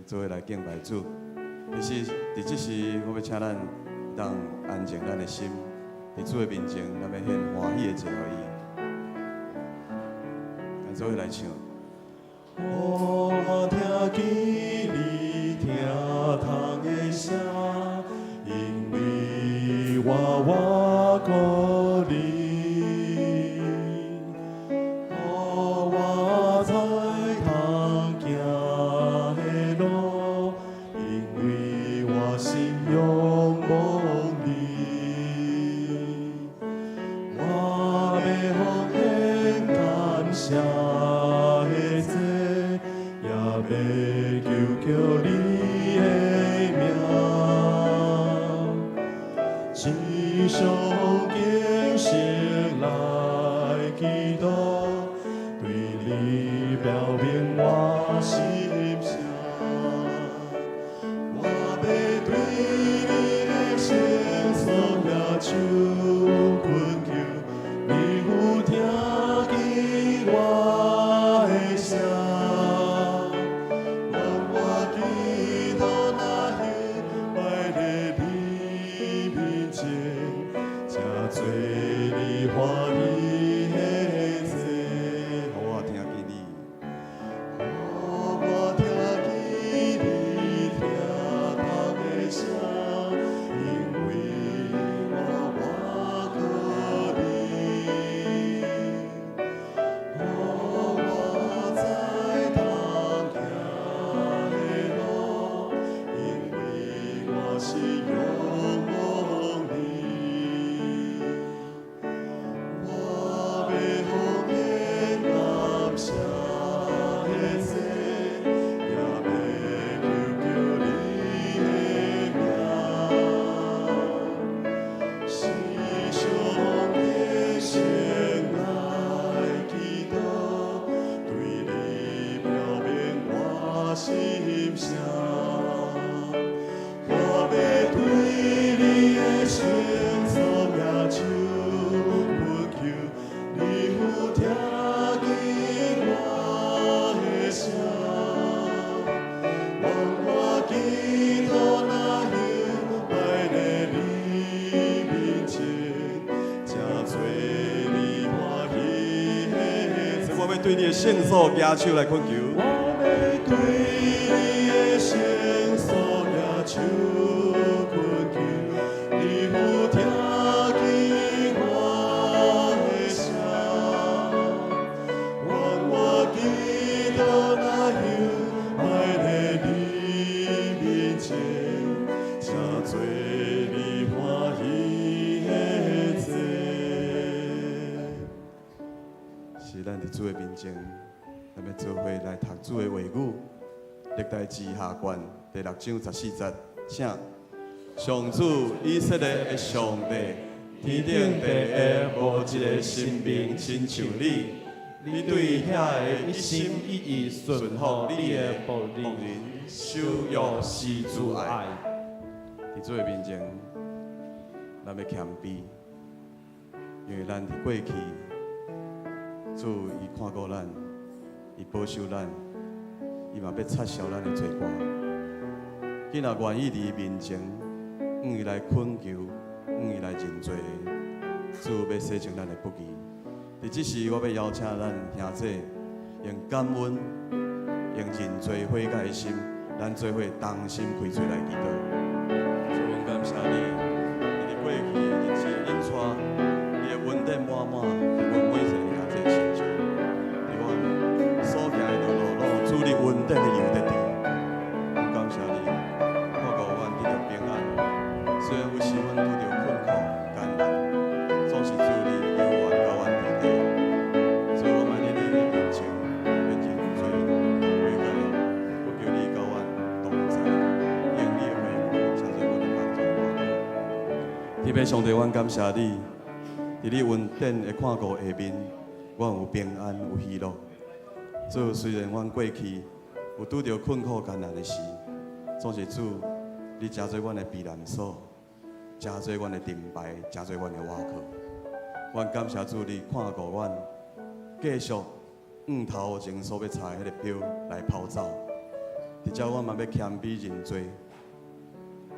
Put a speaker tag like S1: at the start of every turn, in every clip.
S1: 做伙来敬拜主。伫即时，我要请咱当安静咱的心，伫主的面前，咱要献欢喜的祭予伊。咱做伙来唱。
S2: 我听见你听窗的声，因为我故你。
S1: 对你的圣所举手来恳求。
S2: 我要对你的圣所举手恳求，你有听见我的声，愿我祈祷那样爱在你面前，正做你欢喜的祭。
S1: 是咱伫主的面前，咱要做伙来读主的话语。历代志下卷第6章14节，请上主以色列的上帝，天顶地下无一个神明亲像你，你对遐个一心一意顺服你的仆人，守约施主爱。伫主的面前，咱要谦卑，因为咱伫过去。 主伊看顾咱，伊保守咱，伊嘛要撤销咱的罪过。既然愿意伫伊面前，伊来恳求，伊来认罪，主要洗净咱的不义。伫即时，我要邀请咱兄弟用感恩、用认罪悔改的心，咱做伙同心开嘴来祈祷。主，我感谢你，你过去日子引带，你的恩典满满，阮每一个兄弟心中，伫我所行的路路，主你恩典的油在地。我感谢你，看顾阮得到平安。虽然有时阮拄着困苦艰难，总是主你有缘甲阮伫地。所以我爱你的面前，愿认罪悔改，我求你甲阮同在，用你的话语，成就阮的帮助。天父上帝，阮感谢你。 伫你恩典的看顾下面，阮有平安，有喜乐。主，虽然阮过去有拄着困苦艰难的事，总是主，你加做阮的避难所，加做阮的盾牌，加做阮的瓦靠。阮感谢主，你看顾阮，继续头前所要采迄个标来跑走。伫遮我嘛要谦卑认罪，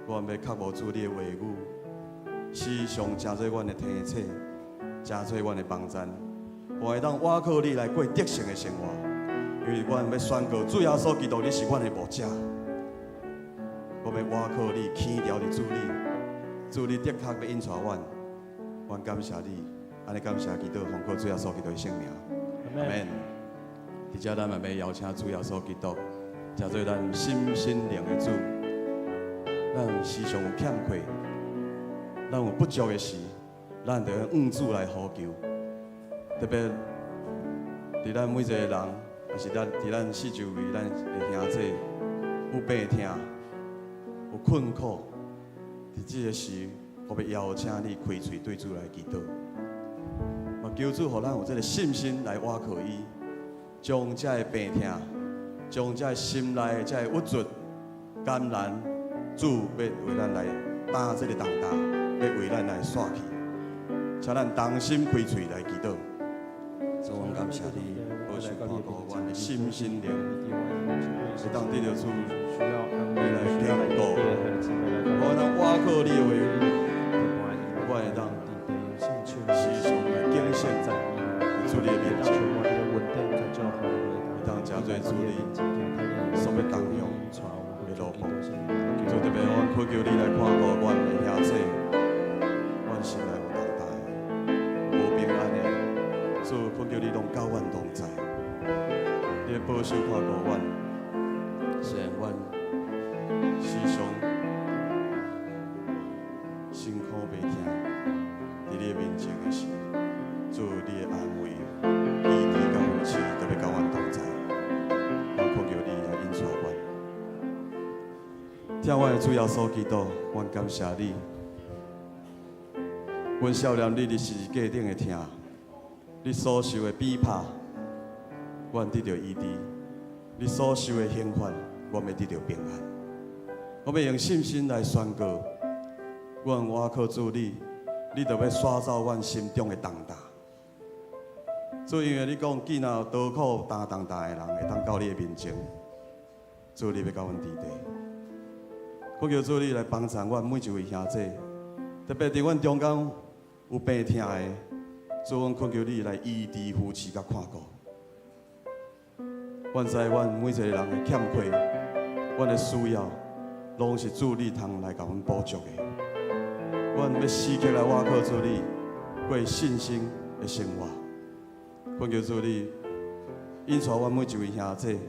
S1: 我要确无主你的话语，时常成做阮的提醒，成做阮的帮助，我会当倚靠你来过得胜的生活。因为阮要宣告主耶稣基督，你是阮的牧者。我要倚靠你，牵条伫主你，主你的确要引带阮。阮感谢你，安尼感谢基督，奉靠主耶稣基督的圣名。阿门。伫遮咱嘛要邀请主耶稣基督，成做咱心心灵的主。咱时常有欠缺，咱有不足的事，咱就向主来呼求。特别伫咱每一个人，也是伫咱四周围，咱的兄弟有病痛，有困苦，伫这个时，我要邀请你开嘴对主来祈祷。我求主，互咱有这个信心来倚靠伊，将这个病痛，将这个心内的这个郁卒、感染，主要为咱来担这个重担，要为咱来刷去。请咱同心开嘴来祈祷。主，我感谢你，保守看顾阮的心心灵，会当得到主你来坚固，我会当倚靠你的话语，我会当时常来敬献在主你的面前，会当真做主你所要动用的路步。主特别，我恳求你来看顾阮的兄弟，阮心内有重担，无平安的。主恳求你拢教阮同在，你保守看顾阮，虽然阮时常辛苦袂听，伫你的面前的时，主你的安慰、医治甲扶持，特别教阮同在。我恳求你来引带阮，听阮的主耶稣基督，阮感谢你。阮少年你是价顶的听。你所受的逼迫，阮得到医治；你所受的刑罚，阮要得到平安。我要用信心来宣告，阮倚靠主你，你就要刷走阮心中的重担。主，因为你讲，既然有刀苦担重担的人，会当到你的面前，主你要甲阮治地。我求主你来帮助阮每一位兄弟，特别伫阮中间有病痛的。主，阮恳求你来医治、扶持、甲看顾。阮知阮每一个人的欠缺，阮的需要，拢是主你通来甲阮补足的。阮要时刻来倚靠主你，过信心的生活。恳求主你引带阮每一位兄弟，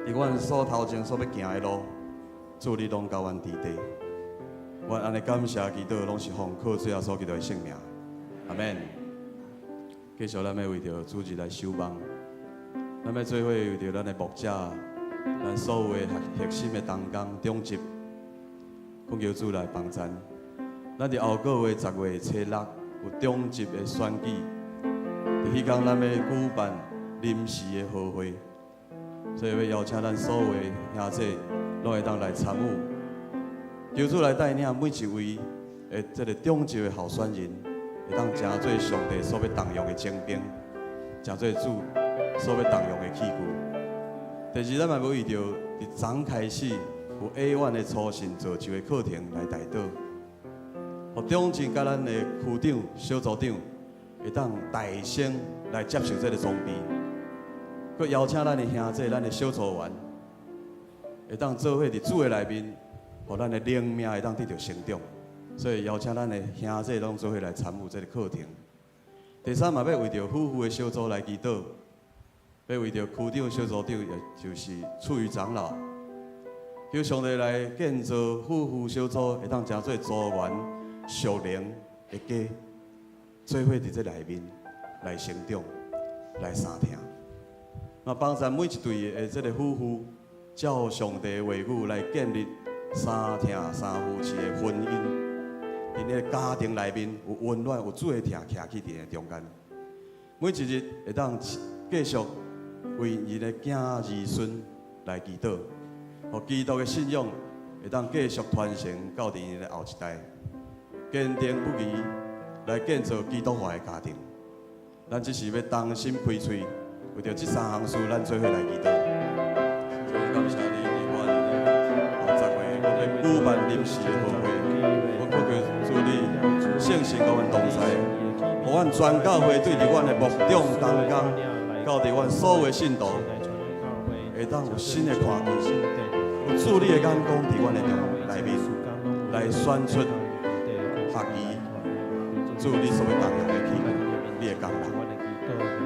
S1: 伫阮所头前所要行的路，主你拢甲阮指地。阮安尼感谢基督，拢是奉靠主耶稣基督的圣名。阿门。继续，咱要为着主日来守望，咱要做伙为着咱的牧者，咱所有的核心的同工、中级，恳求主来帮咱。咱伫后个月10月初6有中级的选举，伫迄天咱要举办临时的好会，所以要邀请咱所有的兄弟，拢会当来参与。求主来带领每一位的这个中级的候选人。会当成做上帝所要动用的精兵，成做主所要动用的器具。第二，咱嘛要为着伫昨开始有 A1 的初信造就的课程来带导，互中级甲咱的区长、小组长会当大声来接受这个装备，佮邀请咱的兄弟、咱的小组员会当做伙伫主的内面，互咱的灵命会当得到成长。所以邀请咱的兄弟拢做伙来参与这个课程。第三嘛，要为着夫妇的小组来祈祷，要为着区长、小组长，也就是处于长老，求上帝来建造夫妇小组，会当成做组员、属灵的家，做伙伫这内面来成长、来相听。那帮助每一对的这个夫妇，照上帝的话语来建立三听三夫妻的婚姻。伫个家庭内面有温暖、有主的听，徛起伫个中间。每一日会当继续为伊的囝儿孙来祈祷，互基督的信仰会当继续传承到伫伊的后一代，坚定不移来建造基督化的家庭。咱只是要同心开喙，为着这3项事，咱做伙来祈祷。所以感谢时的好会，我恳求主你圣神甲阮同在，互阮全教会对伫阮的牧长同工，到伫阮所有的信徒，会当有新的看见，有主你的眼光伫阮的内面，来选出合宜，主你所要动用的器具，你的工人，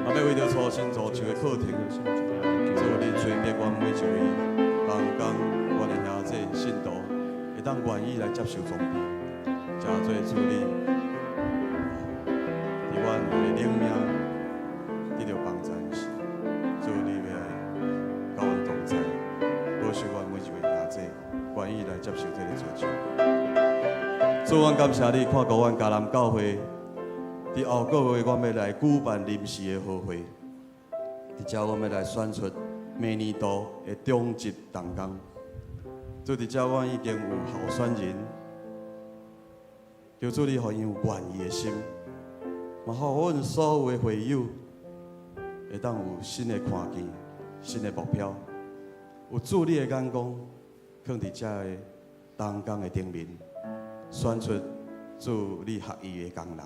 S1: 也要为着初心造就的课程，主你垂别阮每一位同工。阮的兄弟信徒会当愿意来接受装备，真做主你，伫阮的灵命得到帮助时，主你要来甲阮同在，保守阮每一位兄弟愿意来接受这个追求。主，阮感谢你看顾阮迦南教会，伫后个月阮要来举办临时的好会，伫遮阮要来选出明年度的中级同工。主伫遮，阮已经有候选人，求主你，互因有愿意的心，嘛，互阮所有的会友会当有新的看见、新的目标，有主你的眼光，放伫遮的同工的顶面，选出主你合意的工人。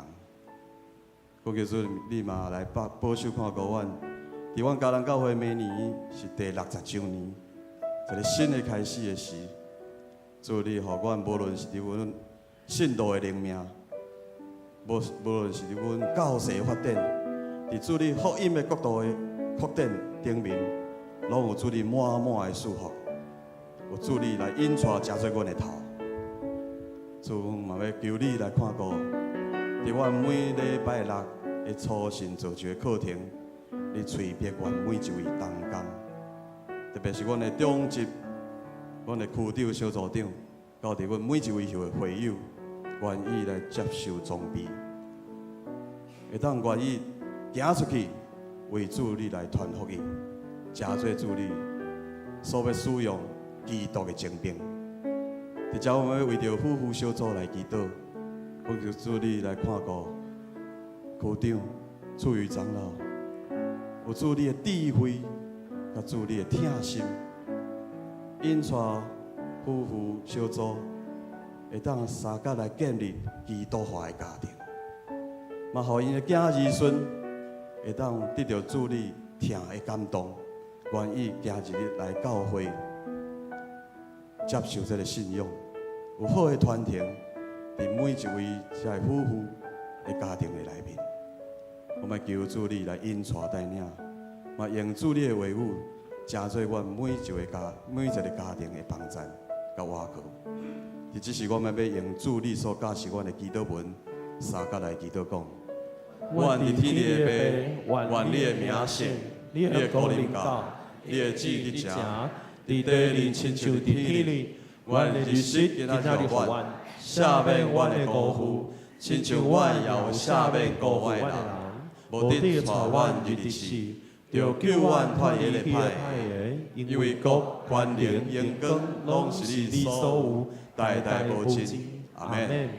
S1: 我求主你嘛来保守看顾阮，伫阮迦南教会明年是第60周年。一个新的开始的时，主你互阮无论是伫阮信徒的灵命，无论是伫阮教士的发展，伫主你福音的国度的扩展顶面，拢有主你满满的祝福，有主你来引带加做阮的头。主嘛要求你来看顾，伫阮每礼拜六的初信造就的课程，你催逼阮每一位同工。特别是阮的中级、阮的区长、小组长，到伫阮每一位会友，愿意来接受装备，会当愿意行出去，为主你来传福音，加做主你所要使用基督的精兵。伫遮我们要为着夫妇小组来祈祷，我求主你来看顾区长、处于长老，有主你的智慧。甲主你的疼心，引带夫妇小组，会当相甲来建立基督化的家庭，嘛，互因的囝儿孙会当得到主你疼的感动，愿意今日来教会接受这个信仰，有好的传承伫每一位这夫妇的家庭的内面，我们求主你来引带带领。嘛，用主你的话语，加做阮每一个家庭的帮助甲瓦靠。亦只是我们要用主你所教示阮的祈祷文，三甲来祈祷讲：愿伫天地的爸，愿你的名圣，你的国临到，你的旨意行，伫地里亲像伫天里。愿日食今仔日互阮，赦免阮的辜负，亲像阮也有赦免辜负的人，无得带阮入地狱。就救阮脱离个歹个，因为国、权力、荣光，拢是你所有，代代无尽。阿门。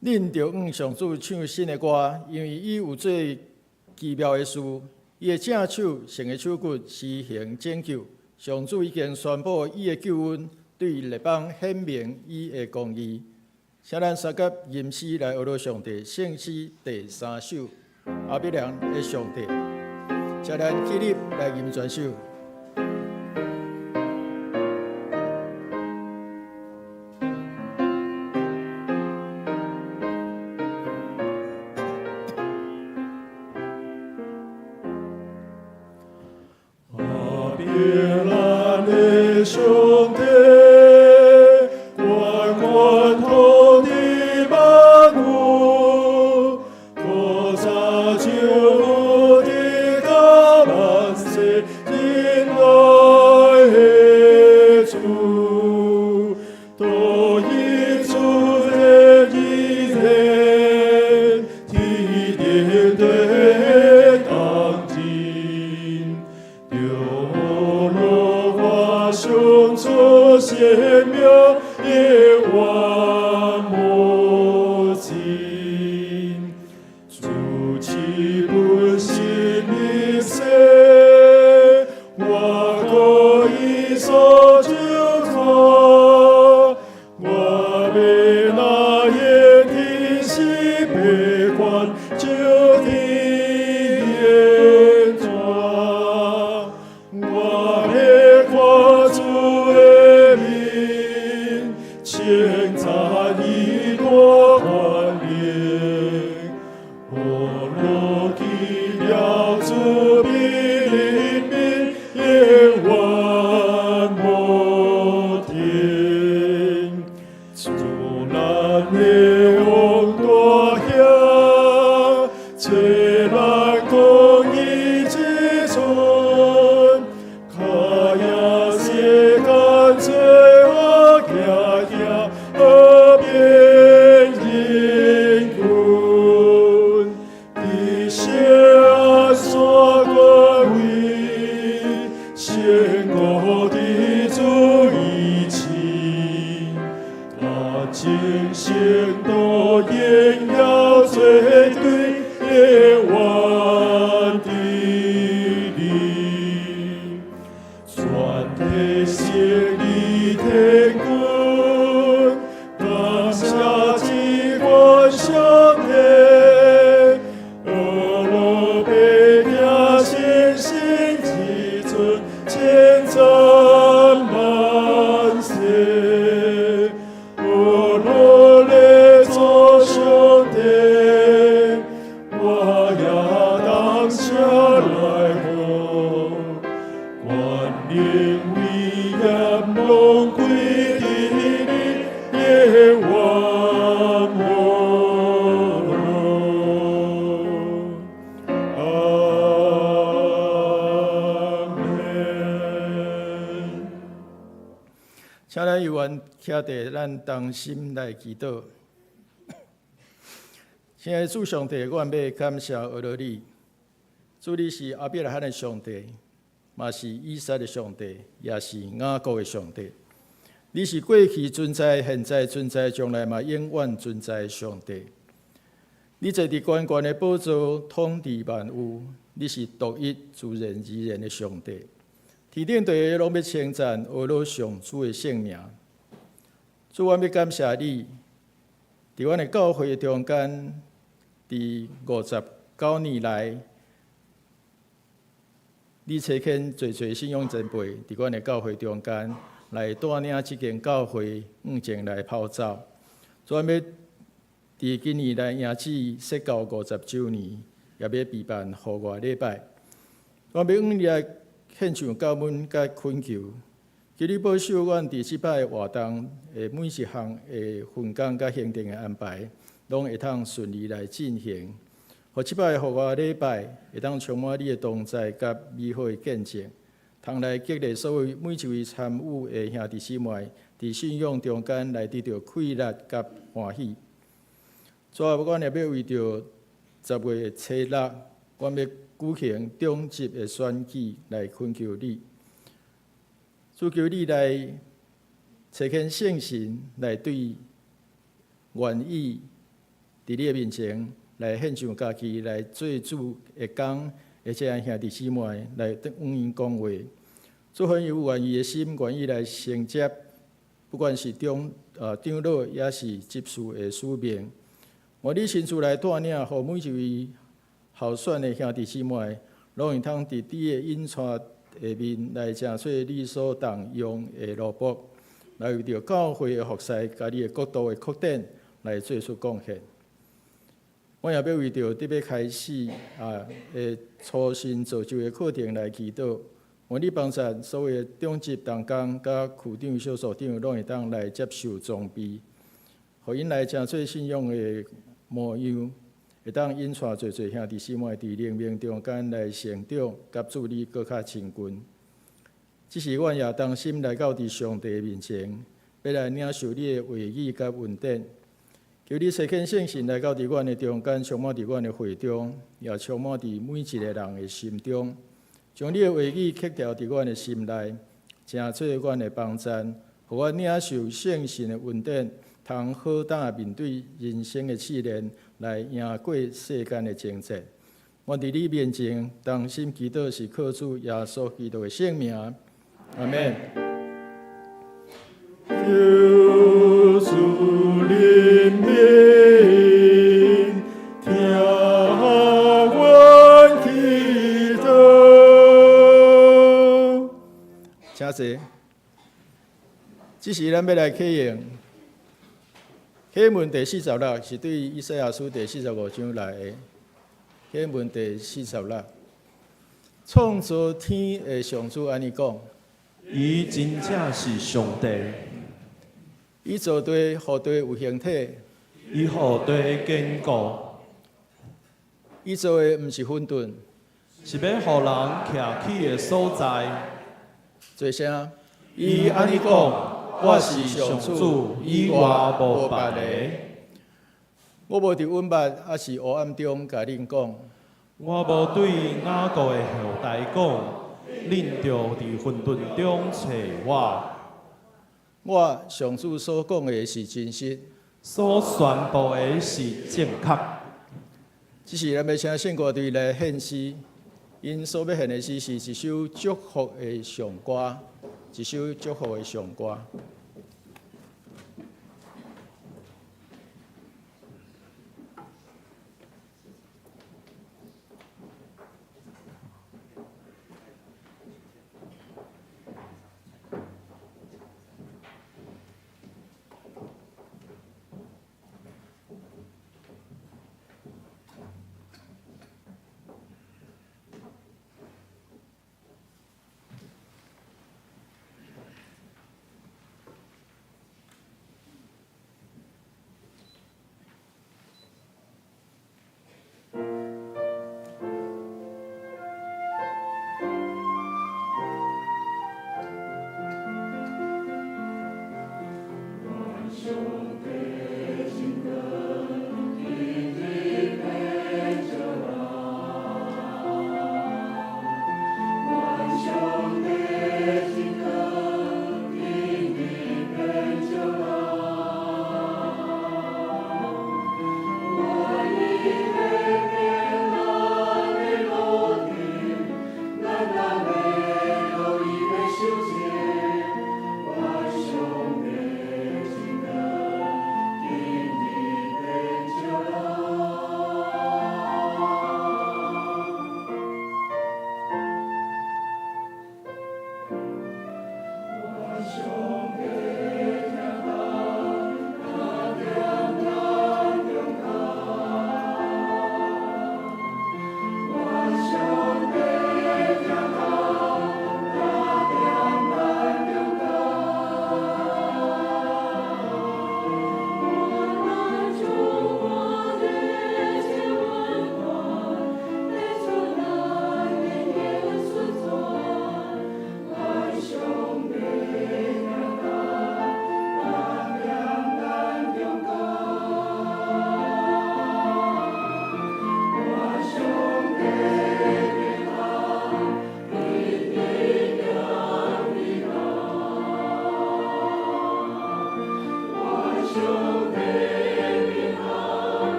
S3: 恁着向上主唱新的歌，因为伊有做奇妙的事。伊的正手、成的手骨施行拯救。上主已经宣布伊的救恩，对列邦显明伊的公义。请咱三甲吟诗来学罗上帝圣诗第3首阿必良的上帝，请咱起立来吟全首。
S2: 阿必咱的上帝，万万土地万物，各造就的大万世人来的主，都以主的意念，体验的当今。流落花熊出生命也万莫尽，主其本心的生，我可以所救他，我被那眼的心被关就的眼抓。我的国主的名，称赞已多万年。我若记了主的灵命，也万莫停。主难的王多乡，最难公义之存。卡呀是干脆我呀呀河边引군地下所归位，先我的主义情，他精神都应要绝对也万的力。全体胜利天君，感谢机关上天，俄罗贝亚信心基准，千赞万岁。俄罗列做兄弟，我要当下来我。万灵威严龙归的你，也万莫容。阿门。
S3: 请咱有缘徛伫咱同心来祈祷。亲爱的主上帝，我要感谢俄罗你，主你是阿必拉罕的上帝，嘛是以撒的上帝，也是雅各的上帝。你是过去存在、现在存在、将来嘛永远存在的上帝。你坐伫高高的宝座，统治万物。你是独一、自然而然的上帝。天顶地下拢要称赞俄罗上主的圣名。主，我要感谢你，伫阮的教会中间，伫59年来，你找见侪侪信仰前辈，伫阮的教会中间来带领即间教会向前来跑走。主，我要伫今年来迎起释教50周年，也要备办户外礼拜。我要向你来献上感恩甲恳求，求你保守阮伫即摆活动的每一项的分工甲行程的安排，拢会通顺利来进行。互即摆户外礼拜会当充满你的同在甲美好的见证，通来激励所有每一位参与的兄弟姊妹，伫信仰中间来得到快乐甲欢喜。主啊，阮也要为着10月初6，阮要举行中级的选举来恳求你，主求你来找见圣神，来对愿意伫你的面前来献上家己，来做主的工，而且兄弟姊妹来往因讲话。主，凡有愿意的心，愿意来承接，不管是长老也是执事的使命。我伫新厝内带领，互每一位候选的兄弟姊妹，拢会通伫你的引带下面来正做你所动用的萝卜，来为着教会的服侍，甲你的国度的扩展来做出贡献。我也要为着你要开始的初心造就的课程来祈祷。愿你帮助所有的中级同工、甲区长、小组长，拢会当来接受装备，互因来正做信仰的模样，会当引带侪侪兄弟姊妹伫灵命中间来成长，甲主你搁较亲近。只是阮也当心来到伫上帝面前，要来领受你的话语甲恩典。求你施肯圣神来到伫阮的中间，充满伫阮的会中，也充满伫每一个人的心中。将你的话语刻条伫阮的心内，成做阮的帮助，互阮领受圣神的恩典，通好当面对人生的试炼，来赢过世间的征战。我伫你面前，当心祈祷是靠主耶稣基督的圣名，阿门。
S2: 求主怜悯，听阮祈祷。
S3: 请坐。这是咱要来启用启文第46，是对以赛亚书第45章来的。启文第46，创造天的上主安尼讲：
S2: 伊真正是上帝，
S3: 伊造地，互地有形体；
S2: 伊互地坚固，
S3: 伊造的毋是混沌。
S2: 是要互人徛起的所在。
S3: 做声，
S2: 伊安尼讲，我是上主，以外无别个。
S3: 我无伫阮捌，还是黑暗中甲恁讲。
S2: 我无对雅各的后代讲，恁着伫混沌中找我。
S3: 我上主所讲的是真实，
S2: 所宣布的是正确。
S3: 只是咱要请圣歌队来献诗，因所要献的诗是一首祝福的颂歌，一首祝福的颂歌。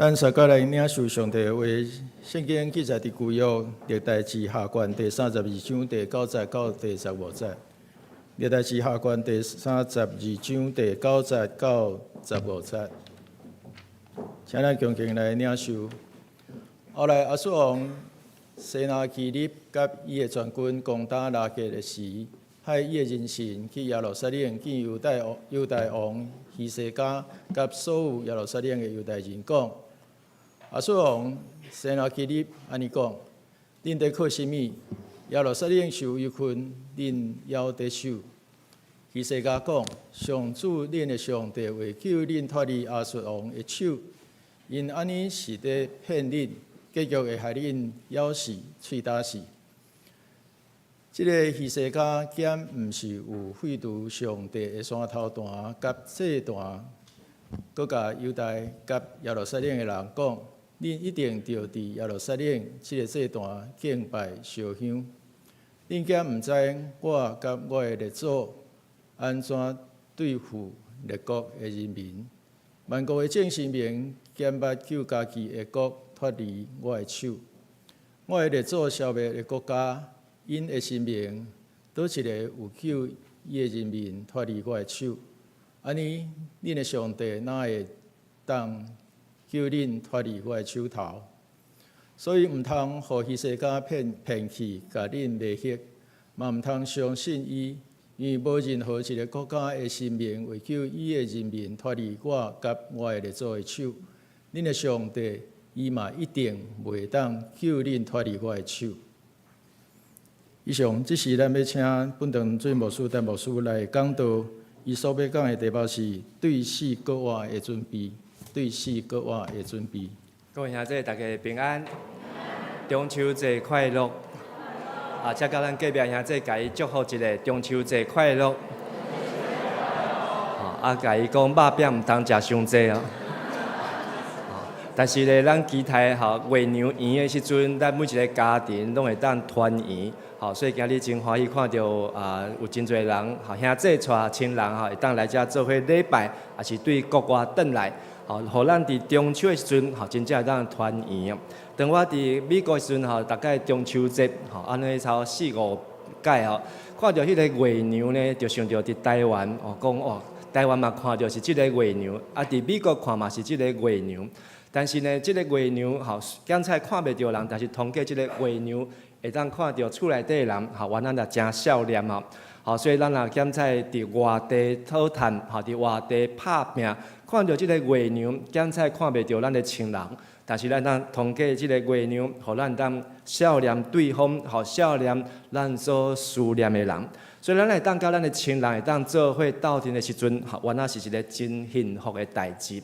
S3: 咱大家来领受上帝的话，圣经记载伫旧约历代志下卷第32章第9节到第15节。历代志下卷第32章第9节到15节，请咱共同来领受。后来亚述王西拿基立甲伊的全军攻打拉结的时，派伊的人臣去耶路撒冷见犹大王希西家甲所有耶路撒冷的犹大人讲：亚述王西拿基立安尼讲：恁在靠什么？耶路撒冷受围困，恁还在守。希西家讲：上主恁的上帝为救恁脱离亚述王的手，因安尼是在骗恁，结局会害恁咬死、喙打死。这个希西家兼毋是有废除上帝的山头坛甲祭坛，佮甲犹大甲耶路撒冷的人讲：恁一定着伫耶路撒冷这个祭坛敬拜烧香。恁兼毋知我甲我的列祖安怎对付列国的人民，万国的正神明兼捌救家己的国脱离我的手。我的列祖消灭的国家，因的神明倒一个有救伊的人民脱离我的手。安尼，恁的上帝哪会当救恁脱离我的手头？所以毋通互希西家骗去，甲恁迷惑，嘛毋通相信伊。因为无任何一个国家的神明会救伊的人民脱离我甲我的列祖的手，恁的上帝伊嘛一定袂当救恁脱离我的手。以上，即是咱要请本堂最牧师、陈牧师来讲道，伊所要讲的题目是对死国活的准备，对死国活的准备。
S4: 各位兄弟，大家平安，中秋节快乐！啊，再甲咱隔壁兄弟甲伊祝福一个中秋节快乐。啊，甲伊讲肉饼毋通食伤济哦。但是咧，咱期待月娘圆的时阵，咱每一个家庭拢会当团圆。所以今日真欢喜看到有真侪人兄弟带亲人会当来遮做伙礼拜，也是对国外转来。互咱伫中秋的时阵，真正会当团圆。当我伫美国的时阵，大概中秋节，安尼超4、5届看到迄个月娘呢，就想到伫台湾，讲台湾嘛看到是即个月娘，伫美国看嘛是即个月娘。但是呢，即个月娘检菜看袂到人，但是通过即个月娘会当看到厝内底的人，原来也真少年所以咱也检菜伫外地讨趁，伫外地拍拼，看到即个月娘，检菜看袂到咱的亲人。但是咱当通过即个月娘，互咱当少年对方，少年咱所思念的人，所以咱会当甲咱的亲人会当做伙斗阵的时阵，原来是一个真幸福的代志。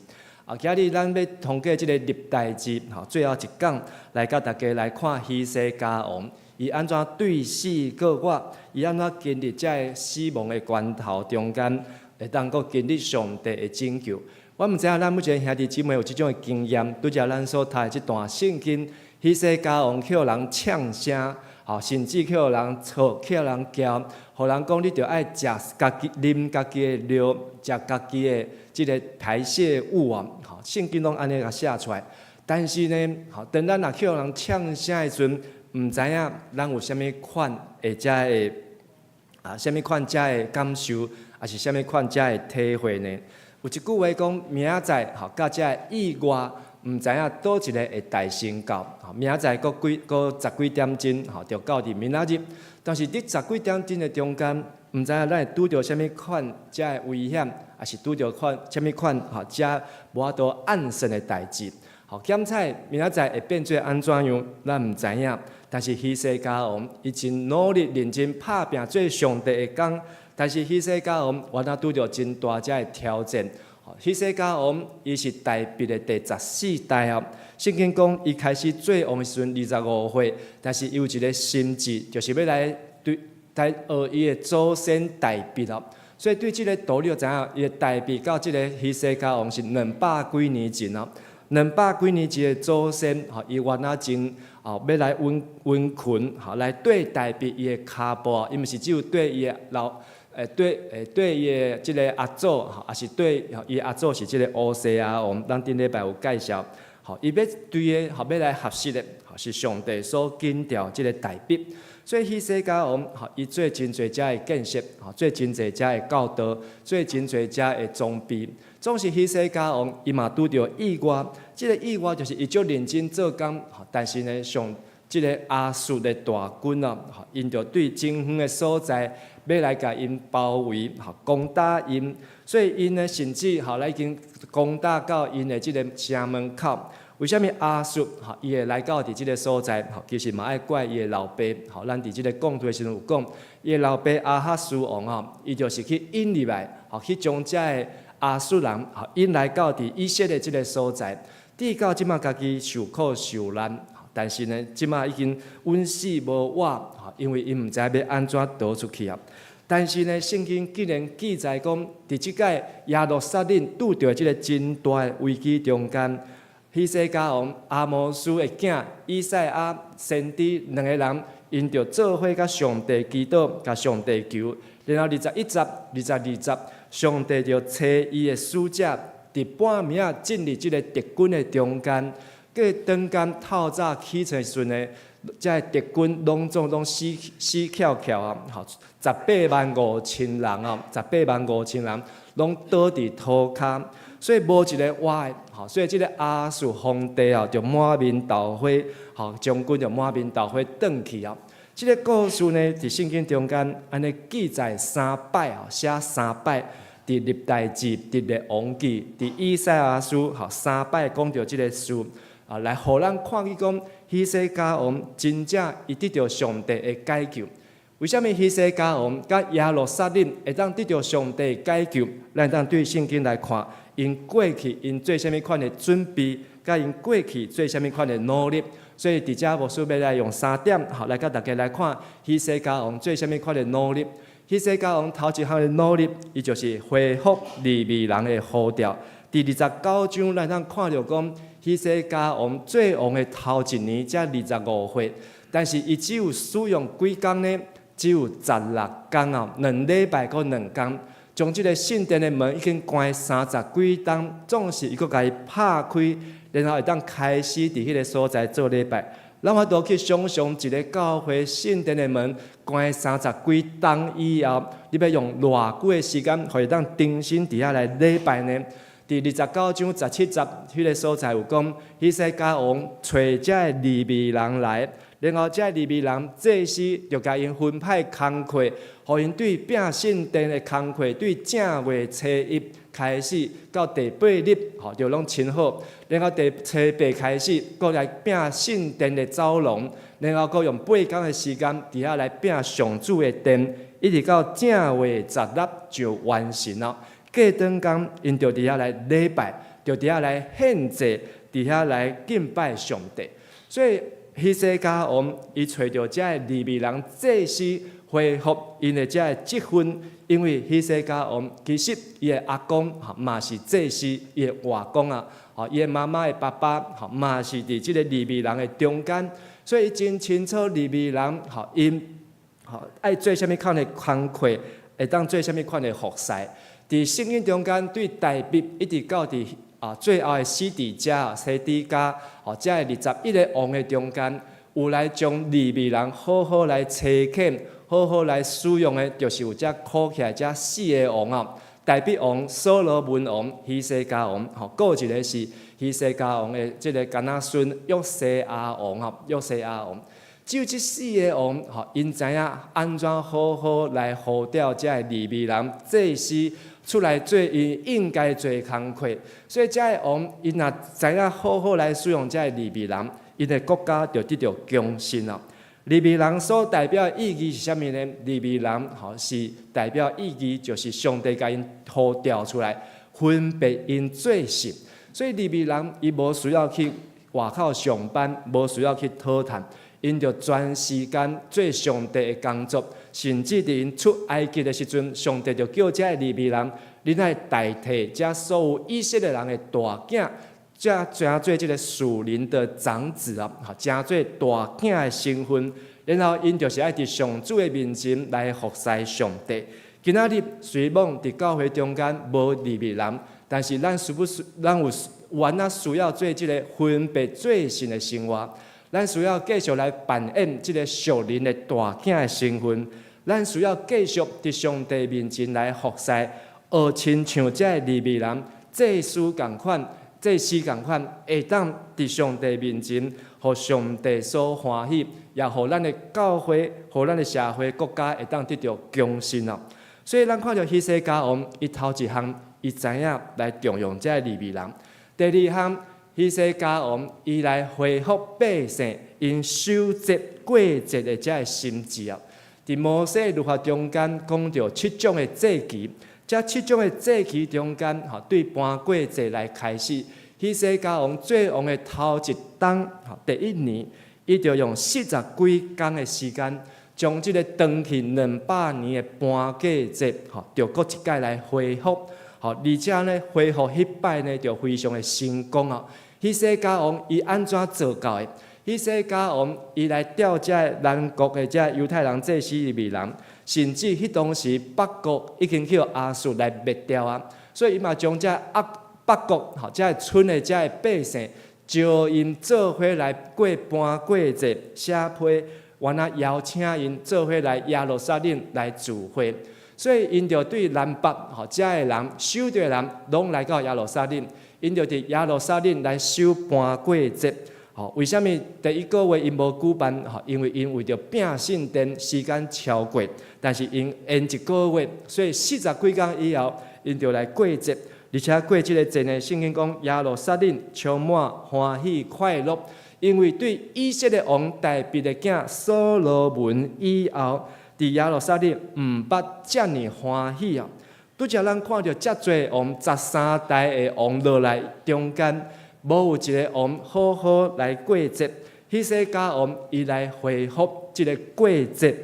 S4: 今日咱要通过即个历代志，最后一讲来甲大家来看希西家王，伊安怎对死过活，伊安怎经历这死亡的关头中间，会当阁经历上帝的拯救。我毋知影咱每一个兄弟姊妹有即种的经验，拄则咱所读的即段圣经，希西家王去互人呛声，甚至去互人吵，去互人叫，互人讲你着爱食家己、啉家己的尿，食家己的即个排泄物圣经拢安尼甲写出来。但是呢，当咱若去互人呛声的时阵，毋知影咱有啥物款的遮的啥物款遮的感受，还是啥物款遮的体会呢？有一句话讲，明仔载甲遮意外，毋知影倒一个会大成到。明仔载阁10几点钟，就到伫明仔日。但是伫10几点钟的中间，毋知影咱会拄着啥物款遮的危险，还是拄着啥物款遮无法度暗算的代志。检菜明仔载会变做安怎样，咱毋知影。但是希西家王伊真努力认真拍拼做上帝的工。但是希西家王原来拄着真大只的挑战。希西家王伊是大卫的第14代圣经讲伊开始做王的时阵25岁，但是伊有一个心志，就是要来学伊的祖先大卫所以对这个道理就知影，伊的大卫到这个希西家王是200几年前200几年前的祖先伊原来真要来温群来对大卫伊的骹步，伊毋是只有对伊的对伊的即个阿祖，也是对伊阿祖是即个乌西亚王，咱顶礼拜有介绍。伊要对个要来合适的，是上帝所建调即个大笔。所以希西家王，伊做真侪遮的建设，做真侪遮的教导，做真侪遮的装备。总是希西家王，伊嘛拄着意外，即个意外就是伊足认真做工，但是呢，上即个亚述的大军啊，因着对前方的所在要来甲因包围，攻打因，所以因呢甚至来已经攻打到因的即个城门口。为什么亚述伊会来到伫即个所在？其实嘛爱怪伊的老爸。咱伫即个讲题时阵有讲，伊的老爸亚哈斯王伊就是去引入来，去将遮个亚述人引来到伫以色列即个所在。直到即马家己受苦受难，但是呢，即马已经稳死无活，因为因毋知要安怎逃出去啊。但是呢，圣经竟然记载讲，伫即届耶路撒冷拄着即个真大的危机中间。希西家王阿摩斯的囝以赛亚先知两个人，因着做伙甲上帝祈祷，甲上帝求。然后21节、22节，上帝就找伊的使者，伫半暝啊进入即个敌军的中间。过当间透早起床时阵呢，这敌军拢死翘翘啊，185000人啊，185000人拢倒伫土骹。所以无一个活的，所以即个亚述皇帝就满面斗火，将军就满面斗火转去啊。即个故事呢，伫圣经中间安尼记载3摆写3摆，伫历代志、伫列王记、伫以赛亚书3摆讲到即个事来互咱看见讲，希西家王真正伊得到上帝的解救。为什么希西家王甲耶路撒冷会当得到上帝的解救？咱当对圣经来看。因过去因做啥物款的准备，甲因过去做啥物款的努力，所以伫遮无需要来用3点，来甲大家来看希西家王做啥物款的努力。希西家王头一项的努力，伊就是回复利未人的呼召。第29章，咱通看到讲，希西家王做王的头一年才25岁，但是伊只有使用几工呢？只有16工啊，2礼拜搁2工。将即个圣殿的门已经关30几冬，总是伊阁甲伊拍开，然后会当开始伫迄个所在做礼拜。咱法度去想象一个教会圣殿的门关30几冬以后，你要用偌久的时间，可以当重新伫遐来礼拜呢？第29章17节，迄个所在有讲，希西家王找遮个利未人来，然后遮个利未人祭司就甲因分派工课。互因对拼圣殿的工课，对正月初1开始到第8日，就拢清好。然后第初8开始，搁来拼圣殿的走廊，然后搁用8天的时间，伫遐来拼上主的殿，一直到正月10日就完成了。过当天，因就伫遐来礼拜，就伫遐来献祭，伫遐来敬拜上帝。所以希西家王伊找着遮个利未人祭司。恢复因的遮个积分，因为希西家王其实伊的阿公嘛是祭司，伊的外公啊，伊的妈妈的爸爸嘛是伫即个利未人的中间，所以伊真清楚利未人因爱做啥物款的工课，会当做啥物款的服侍。伫圣经中间对大笔一直到伫最后的西底家、西底家，遮个21个王的中间，有来将利未人好好来查检。好好来使用的，就是有遮考起来遮4个王啊，大笔王、所罗门王、希西家王，搁一个是希西家王的即个干仔孙约西亚王约西亚王。只有这4个王，因知影安怎好好来呼召遮个利未人祭司出来做因应该做的工课，所以遮个王因若知影好好来使用遮个利未人，因的国家就得到强盛啊。利未人所代表的意义是啥物呢？利未人是代表意义，就是上帝甲因呼召出来，分别因做神。所以利未人伊无需要去外口上班，无需要去讨趁，因就全时间做上帝的工作。甚至伫因出埃及的时阵，上帝就叫遮利未人，你来代替遮所有以色列人的大囝。真做这个属灵的长子啊，真做大囝的身份，然后因就是爱伫上主的面前来服侍上帝。今仔日虽望伫教会中间无利未人，但是咱有原来需要做即个分别最新的生活，咱需要继续来扮演即个属灵的大囝的身份，咱需要继续伫上帝面前来服侍，学亲像这利未人祭司共款。这时共款，会当伫上帝面前，互上帝所欢喜，也互咱的教会、互咱的社会、国家会当得到更新啊！所以咱看到希西家王，伊头一项，伊知影来重用这利未人；第二项，希西家王，伊来恢复百姓因守节过节的这心志啊！伫摩西律法中间讲到7种的祭期。这7种的祭期中间，对搬过节来开始，希西家王做王的头一冬，第1年，伊就用40几天的时间，将这个长去200年的搬过节，就搁一届来恢复，而且呢，恢复迄摆呢，就非常的成功啊！希西家王伊安怎做到的？希西家王伊来调这南国的这犹太人祭司利未人。甚至迄当时北国已经去亚述来灭掉啊，所以伊嘛将这北国这村的这百姓招因做伙来过搬过节、写批，原来邀请因做伙来耶路撒冷来聚会，所以因就对南北这的人、守着的人，拢来到耶路撒冷，因就伫耶路撒冷来守搬过节。为什么第1个月因无举办？因为因为着拼圣殿时间超过，但是因延1个月，所以40几天以后，因就来过节，而且过这个节呢，圣经讲耶路撒冷充满欢喜快乐，因为对以色列王大卫的囝所罗门以后，伫耶路撒冷毋捌遮尔欢喜啊！拄则咱看到遮侪王13代的王落来中间。无有一个王好好来过节，希西家王伊来恢复这个过节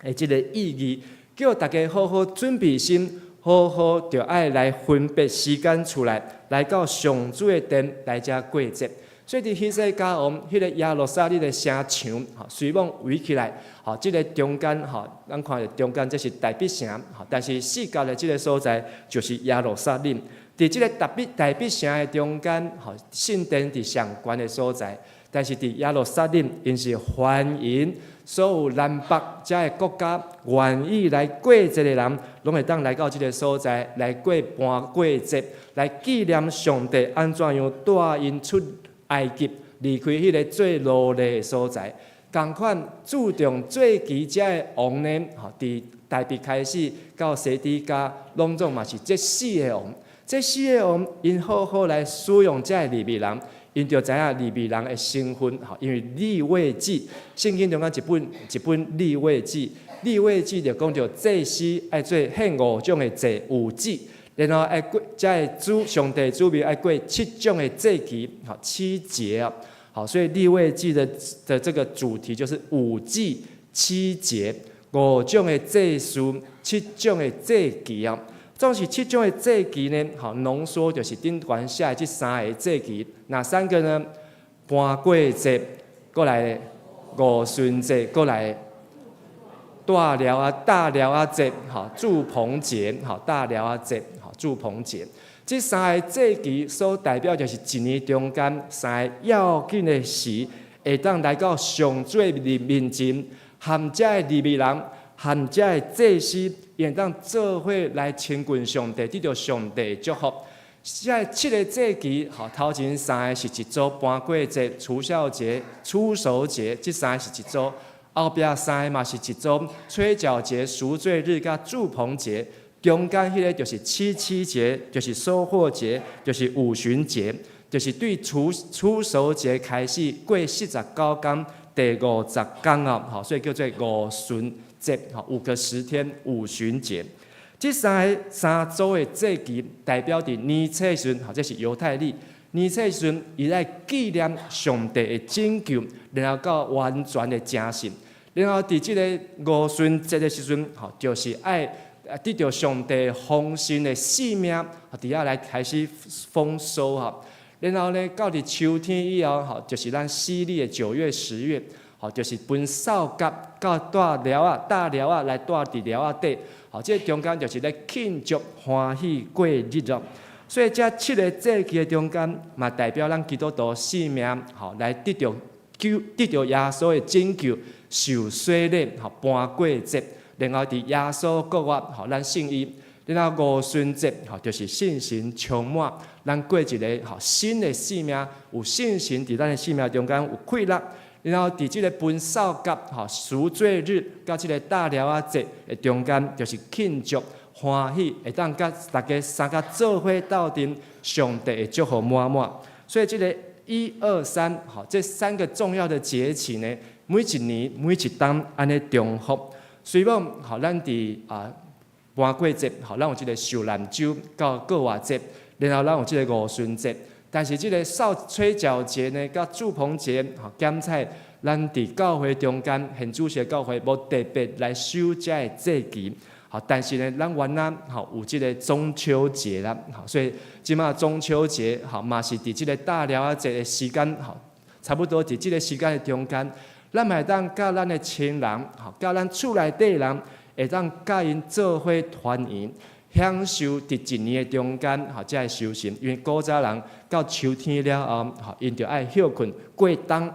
S4: 的这个意义，叫大家好好准备心，好好就爱来分别时间出来，来到上主的殿来遮过节。所以伫希西家王迄个耶路撒冷的城墙，随往围起来，这个中间咱看到中间这是大必城，但是四角的这个所在就是耶路撒冷。伫即个大必城的中间，圣殿伫上悬的所在，但是伫耶路撒冷，因是欢迎所有南北遮的国家愿意来过节的人，拢会当来到即个所在来过搬过节，来纪念上帝安怎样带因出埃及，离开迄个最奴隶的所在。同款注重最期遮的王呢，伫大必开始到西底家，拢总嘛是这4个王。这4个王，因好好来使用这利未人，因就知影利未人的身份，因为利未记，圣经中间一本利未记，利未记就讲到祭司爱做献5种的祭5祭，然后爱过这上帝主民爱过7种的祭期，7节啊，好，所以利未记的这个主题就是5祭7节，5种的祭司，7种的祭期啊。总是7种的祭期呢，浓缩就是顶端写的这3个祭期，哪3个呢？搬过节，过来五旬节，过来大寮节，祝棚节，大寮节，祝棚节。这3个祭期所代表就是一年中间3个要紧的事，会当来到上主的面前，含遮的利未人，含遮的祭司。会当做伙来亲近上帝，得到上帝的祝福。这7个祭期，头前3个是一组搬过节、除酵节、初熟节，这3个是一组；后壁3个嘛是一组吹角节、赎罪日甲祝棚节。中间迄个就是7节，就是收获节，就是五旬节，就是对初熟节开始过49天，第50天啊，所以叫做五旬节，5个10天五旬节。这3组的祭期代表伫年册时，这是犹太历。年册时，伊来纪念上帝的拯救，然后到完全的正信。然后伫这个五旬节的时阵，就是爱得到上帝丰盛的性命，伫遐来开始丰收哈。然后呢，到伫秋天以后，就是咱西历的9月、10月，就是分扫甲到大寮来住伫寮底。这中间就是咧庆祝欢喜过日咯。所以这7个节期的中间，嘛代表咱基督徒性命，来得到耶稣的拯救，受洗礼，搬过节，然后伫耶稣国外，咱信伊。然后五旬节，就是信心充满，咱过一个新的生命，有信心伫咱的生命中间有快乐。然后伫即个分扫节、赎罪日，到即个大了啊节的中间，就是庆祝欢喜，会当甲大家三甲做伙斗阵，上帝的祝福满满。所以即个1、2、3，这3个重要的节期呢，每一年每一冬安尼重复。虽然咱伫搬过节，咱有即个受难周到过活节，然后咱有即个五旬节，但是即个扫吹角节呢，甲祝棚节，检采咱伫教会中间，现主席教会无特别来守这个节期，但是呢，咱原来有即个中秋节啦，所以即马中秋节嘛是伫即个大了啊节的时间，差不多伫即个时间的中间，咱嘛会当甲咱的亲人，甲咱厝内底人。会当甲因做伙团圆，享受伫一年的中间，才会修行。因为古早人到秋天了后，因着爱休困过冬，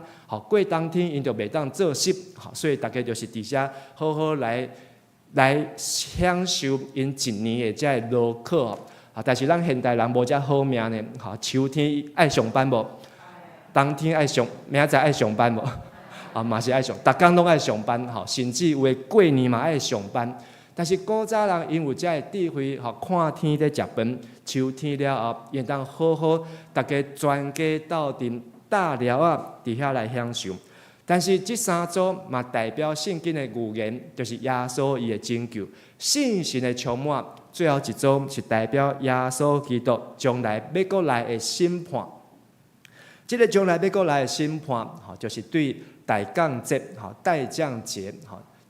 S4: 过冬天因着袂当做事，所以大家就是伫遮好好来享受因一年的这劳苦。但是咱现代人无遮好命呢，秋天爱上班无？冬天爱上，明仔爱上班无？嘛是爱上，逐工拢爱上班，甚至有诶过年嘛爱上班。但是古早人因有遮个智慧，看天在食饭，秋天了后，因当好好大家全家斗阵大了啊，伫遐来享受。但是这3组嘛代表圣经的预言，就是耶稣伊的拯救，信心的充满。最后一组是代表耶稣基督将来要过来的审判。这个将来要过来的审判，就是对大降节，大降节，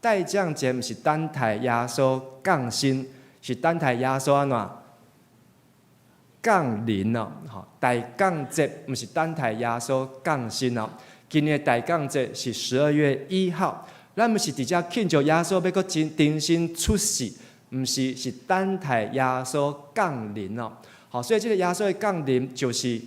S4: 大降节毋是等待耶稣降生，是等待耶稣安怎降临哦。大降节毋是等待耶稣降生哦。今年的大降节是12月1号，咱毋是伫遮庆祝耶稣要搁重新出世，毋是是等待耶稣降临哦。所以这个耶稣的降临就是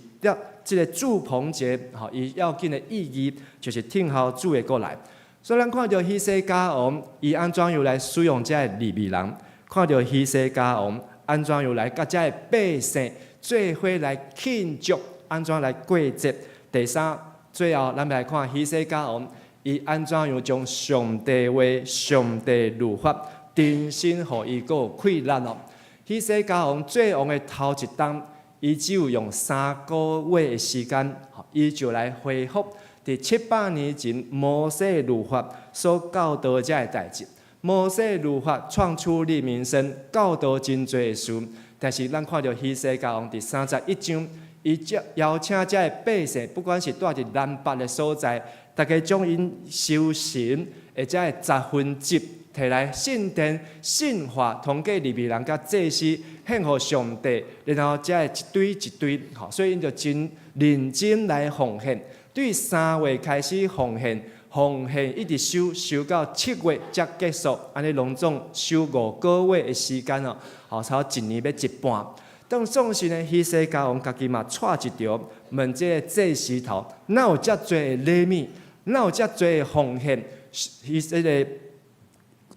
S4: 这个祝棚节，伊要紧的意义就是听候主的过来。所以咱看到希西家王，伊安怎样来使用这个利未人？看到希西家王安怎样来甲这个百姓做伙来庆祝，安怎来过节？第三，最后咱来看希西家王，伊安怎样将上帝话、上帝律法真心互伊个溃烂哦。希西家王最王的头一冬。伊只有用3个月的时间，伊就来恢复伫700年前摩西律法所教导这个代志。摩西律法创出利民生，教导真多的事。但是咱看到希西家王第31章，伊邀请这个百姓，不管是住伫南北的所在，大家将因修行或者个10%摕来圣殿圣化，通过利未人甲祭司献互上帝，然后才一堆一堆，所以因就真认真来奉献。对3月开始奉献，一直收到7月才结束，安尼隆重收5个月的时间哦，差不多1年要一半。当总是呢，希西家王家己嘛带一条，问这个祭司头，哪有遮多的礼物，哪有遮多的奉献？迄个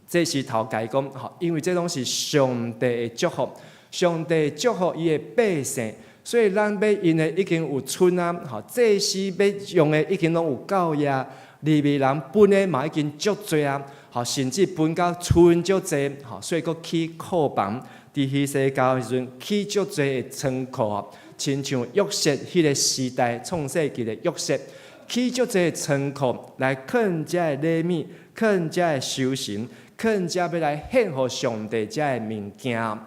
S4: 祭司头甲伊讲，因为这拢是上帝的祝福，上帝祝福伊的百姓，所以咱要因的已经有剩啊，祭司要用的已经拢有够呀，利未人分的嘛已经足多啊，甚至分到剩足多，所以佫起库房。伫希西家的时阵，起足多的仓库，亲像约瑟迄个时代创世纪的约瑟，起足多的仓库来藏遮的礼物，藏遮的修行。藏遮要来献互上帝遮的物件，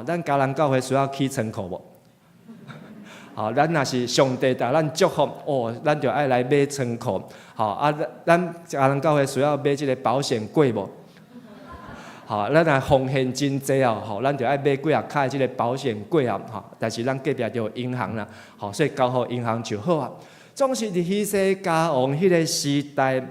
S4: 咱家人教会需要起仓库无？咱若是上帝甲咱祝福，咱就爱来买仓库。咱家人教会需要买即个保险柜无？咱若奉献真济哦，咱就爱买几啊卡即个保险柜啊。但是咱隔壁就有银行啦，所以交互银行就好啊。总是伫希西家王迄个时代，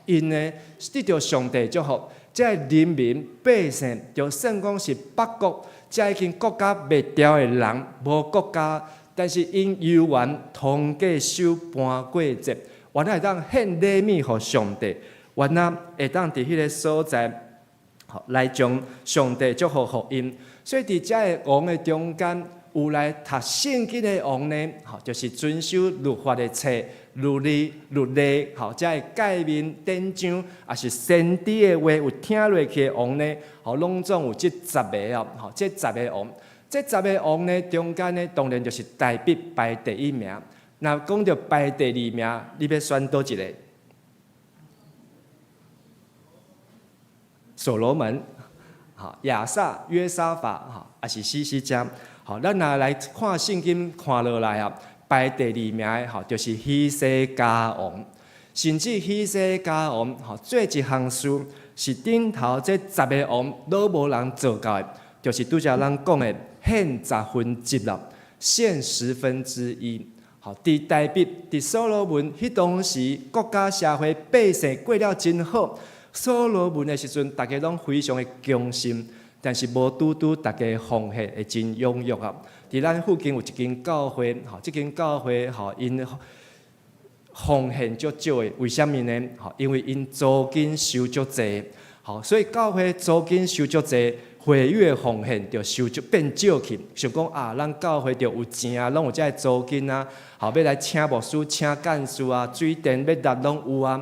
S4: 因呢得到上帝祝福。这人民百姓就算讲是北国，这已经国家袂调的人，无国家，但是因游玩通过守搬过节，原来会当献礼物予上帝，原来会当伫迄个所在，来将上帝祝福予因。所以伫这个王的中间，有来读圣经的王呢，就是遵守律法的册、律例、这个诫命典章，也是先知的话有听落去的王呢，拢总有这10个哦，这10个王，这10个王呢，中间呢，当然就是大必排第1名。那讲到排第2名，你要选倒一个？所罗门。亚萨、约沙法，也是西西家。好，咱若来看圣经，看落来啊，排第2名的，就是希西家王。甚至希西家王，做一项事是顶头这10个王都无人做到的，就是拄则咱讲的献1/10啦，献1/10。好，伫大必、伫所罗门迄当时，国家社会百姓过了真好。所罗门的时阵，大家拢非常的忠心，但是无拄大家奉献会真踊跃啊！伫咱附近有一间教会，即间教会因奉献足少的，为什么呢？因为因租金收足济，所以教会租金收足济，会友的奉献就收就变少去。想讲啊，咱教会就有钱啊，拢有这租金啊，要来请牧师、请干事啊，水电要达拢有啊。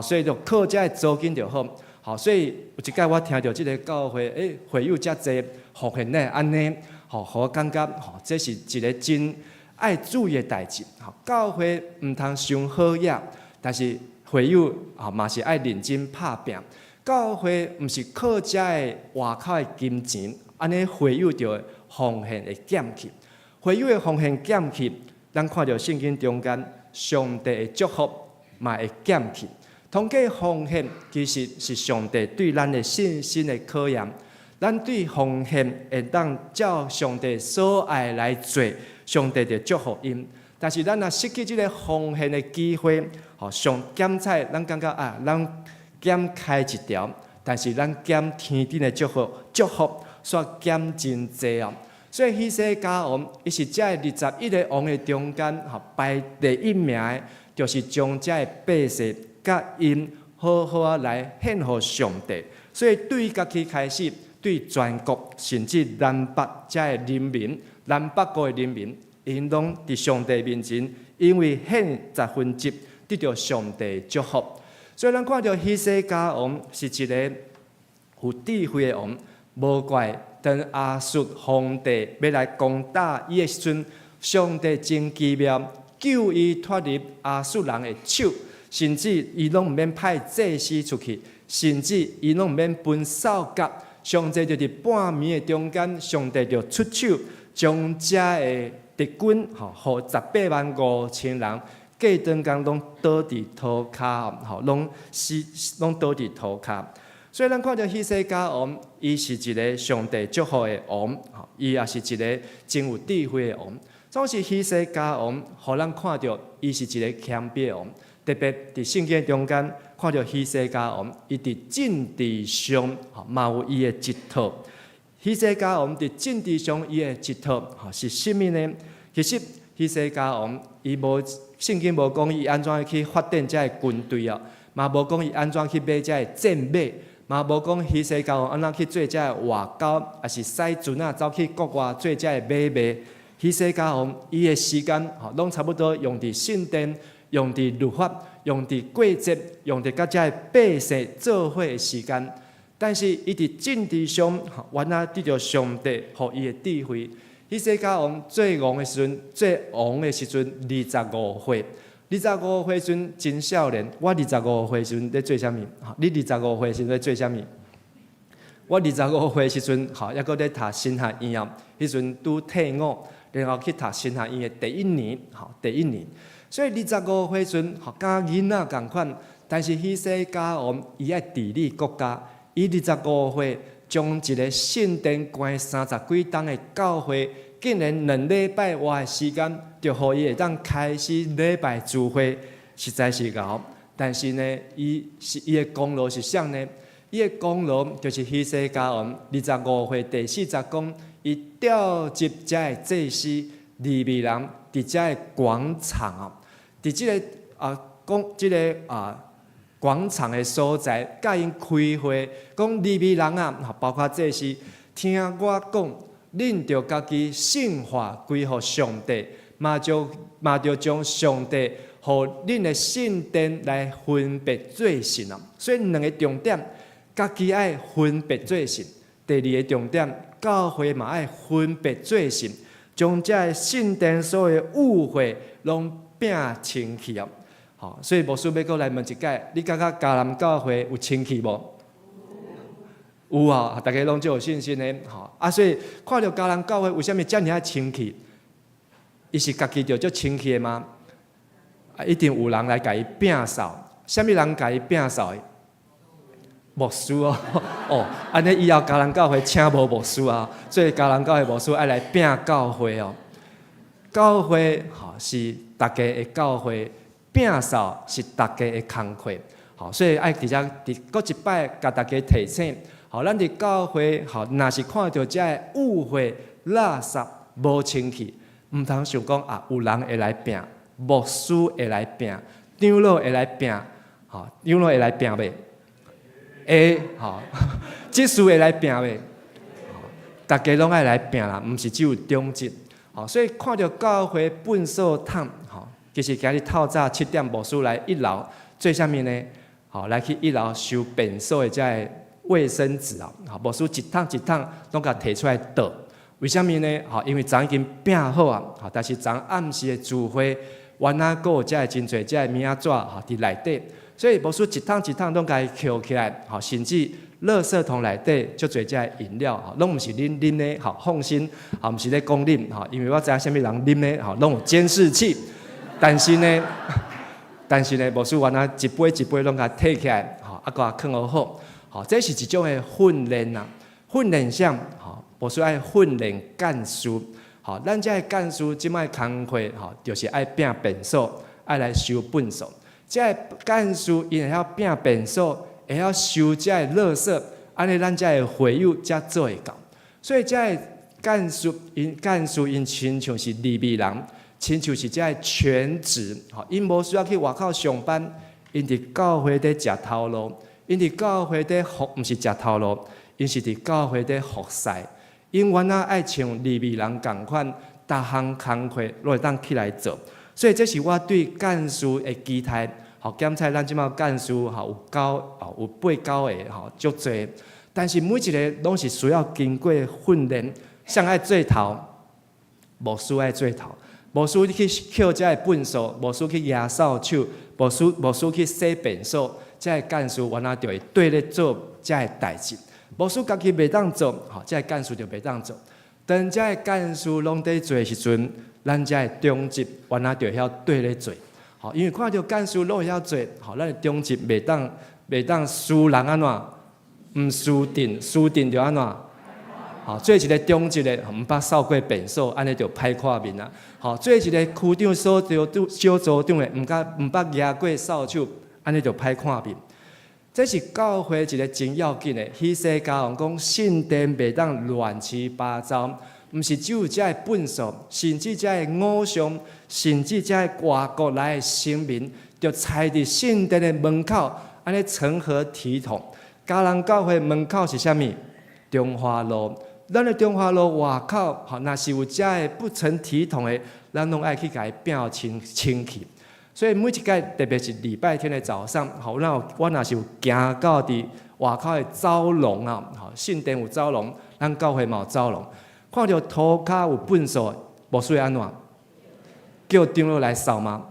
S4: 所以就靠这租金就好。所以有一摆我听到这个教会，会友遮济奉献呢，安尼，互我感觉，这是一个真爱注意的代志。教会唔通伤好野，但是会友嘛是爱认真拍拼。教会唔是靠这个外口的金钱，安尼会友就奉献会减去。会友的奉献减去，咱看到圣经中间，上帝的祝福嘛会减去。通过奉献，其实是上帝对咱的信心的考验。咱对奉献会当照上帝所爱来做，上帝就祝福因。但是咱若失去这个奉献的机会，上减菜，咱感觉啊，咱减开一条，但是咱减天顶的祝福，煞减真济啊！所以希西家王，伊是这21个王的中间，排第1名的，就是将这百姓。甲因好好啊来献予上帝，所以对家己开始，对全国甚至南北这人民，南北国的人民，因拢伫上帝面前，因为献10%，得到上帝祝福。所以咱看到希西家王是一个有智慧的王，无怪当亚述皇帝要来攻打伊的时阵，上帝真奇妙，救伊脱离亚述人的手。甚至伊拢毋免派祭司出去，甚至伊拢毋免分扫甲，上帝就伫半暝的中间，上帝就出手，将遮的敌军，互185000人，过顿工拢倒伫涂骹，拢倒伫涂骹。所以咱看到希西家王，伊是一个上帝祝福的王，伊也是一个真有智慧的王。总是希西家王，互咱看到伊是一个谦卑的王。特别伫圣经中间看到希西家王，伊伫政治上嘛有伊的一套。希西家王伫政治上伊的一套是甚物呢？其实希西家王伊无圣经无讲伊安怎去发展这个军队啊，嘛无讲伊安怎去买这个战马，嘛无讲希西家王安怎去做这个外交，也是使船啊走去国外做这个买卖。希西家王伊的时间拢差不多用伫圣殿。用伫律法，用伫过节，用伫甲遮百姓做伙的时间，但是伊伫政治上，原来得到上帝予伊的智慧。希西家王最王的时阵，25岁，25岁时阵真少年。我25岁时阵在做啥物？你25岁时阵在做啥物？我25岁时阵，还阁在读神学院啊，迄阵拄退伍，然后去读神学院的第1年。所以25岁阵，甲囡仔共款，但是希西家王伊爱治理国家，伊25岁将一个圣殿关30几栋的教会，竟然2礼拜外的时间，就互伊会当开始礼拜聚会，实在是敖。但是呢，伊的功劳是啥呢？伊的功劳就是希西家王25岁第40讲，伊调集遮的祭司利未人伫遮的广场啊，伫即个讲即个广场的所在，甲因开会，讲利未人啊，包括祭司，听我讲，恁着家己圣化归互上帝，嘛着将上帝互恁的圣殿来分别做神啊。所以两个重点。家己爱分别做神，第二个重点，教会嘛爱分别做神，将这圣殿所有污秽拢摒清气啊！好，所以牧师要搁来问一解，你感觉迦南教会有清气无？有啊，大家拢就有信心的。好所以看到迦南教会为什么遮尔清气？伊是家己就足清气的吗？一定有人来甲伊摒扫，什么人甲伊摒扫？牧师安尼以后迦南教会请无牧师啊，所以迦南教会牧师爱来摒教会哦。教会是大家的教会，摒扫是大家的工课，所以爱伫遮搁一摆甲大家提醒，咱伫教会若是看到遮的污秽、垃圾无清气，毋通想讲有人会来摒，牧师会来摒，长老会来摒，长老会来摒袂？即事会来摒袂？大家拢爱来摒啦，毋是只有中职。所以看到教会粪扫桶，其实今日透早7点，牧师来1楼做啥物呢？来去1楼收便所的遮个卫生纸啊！牧师一桶一桶拢甲摕出来倒。为啥物呢？因为昨已经摒好啊，但是昨暗时的聚会，原来还有遮个真侪遮个名纸伫内底。所以牧师一桶一桶拢甲伊捡起来，甚至垃圾桶内底足侪遮饮料，拢毋是恁啉的，放心，毋是咧讲啉，因为我知影啥物人啉的，拢有监视器。但是呢，牧师原来一杯一杯拢甲摕起来，搁放好。这是一种的训练啊，训练啥？牧师爱训练干事。咱遮的干事即摆工课，就是爱摒便所，爱来收粪扫。这干事因会晓摒便所，会晓收这垃圾，安尼咱才会会友才做会到。所以这干事因亲像是利未人，亲像是这全职，因无需要去外口上班，因伫教会伫食头路，因伫教会伫服，毋是食头路，因是伫教会伫服侍。因原来爱像利未人共款，逐项工课拢会当起来做。所以这是我对干事的期待。检查咱即马干事有8、9个足侪，但是每一个拢是需要经过训练。谁爱做头？牧师爱做头。牧师去捡遮个粪扫，牧师去压扫帚，牧师去洗便所，遮个干事原来就会对咧做遮个代志。牧师家己袂当做，遮个干事就袂当做。当遮个干事拢在做的时阵，咱遮个中职原来就会晓对咧做。因为看到干事拢会晓做，咱的中职袂当输人安怎？毋输定就安怎？做一个中职的，毋捌扫过便所，安尼就歹看面啊！做一个区长、小组长的，毋捌压过扫帚，安尼就歹看面。这是教会一个真要紧的。希西家王讲，圣殿袂当乱七八糟。毋是只有遮个粪扫，甚至遮个偶像，甚至遮个外国来的神明，就踩伫圣殿的门口，安尼成何体统？迦南教会门口是啥物？中华路，咱的中华路外口，若是有遮个不成体统的，咱拢爱去甲伊摒清气。所以每一届，特别是礼拜天的早上，我若是有行到伫外口的走廊啊，圣殿有走廊，咱教会嘛有走廊。看到涂骹有粪扫，牧师会安怎？叫长老来扫吗？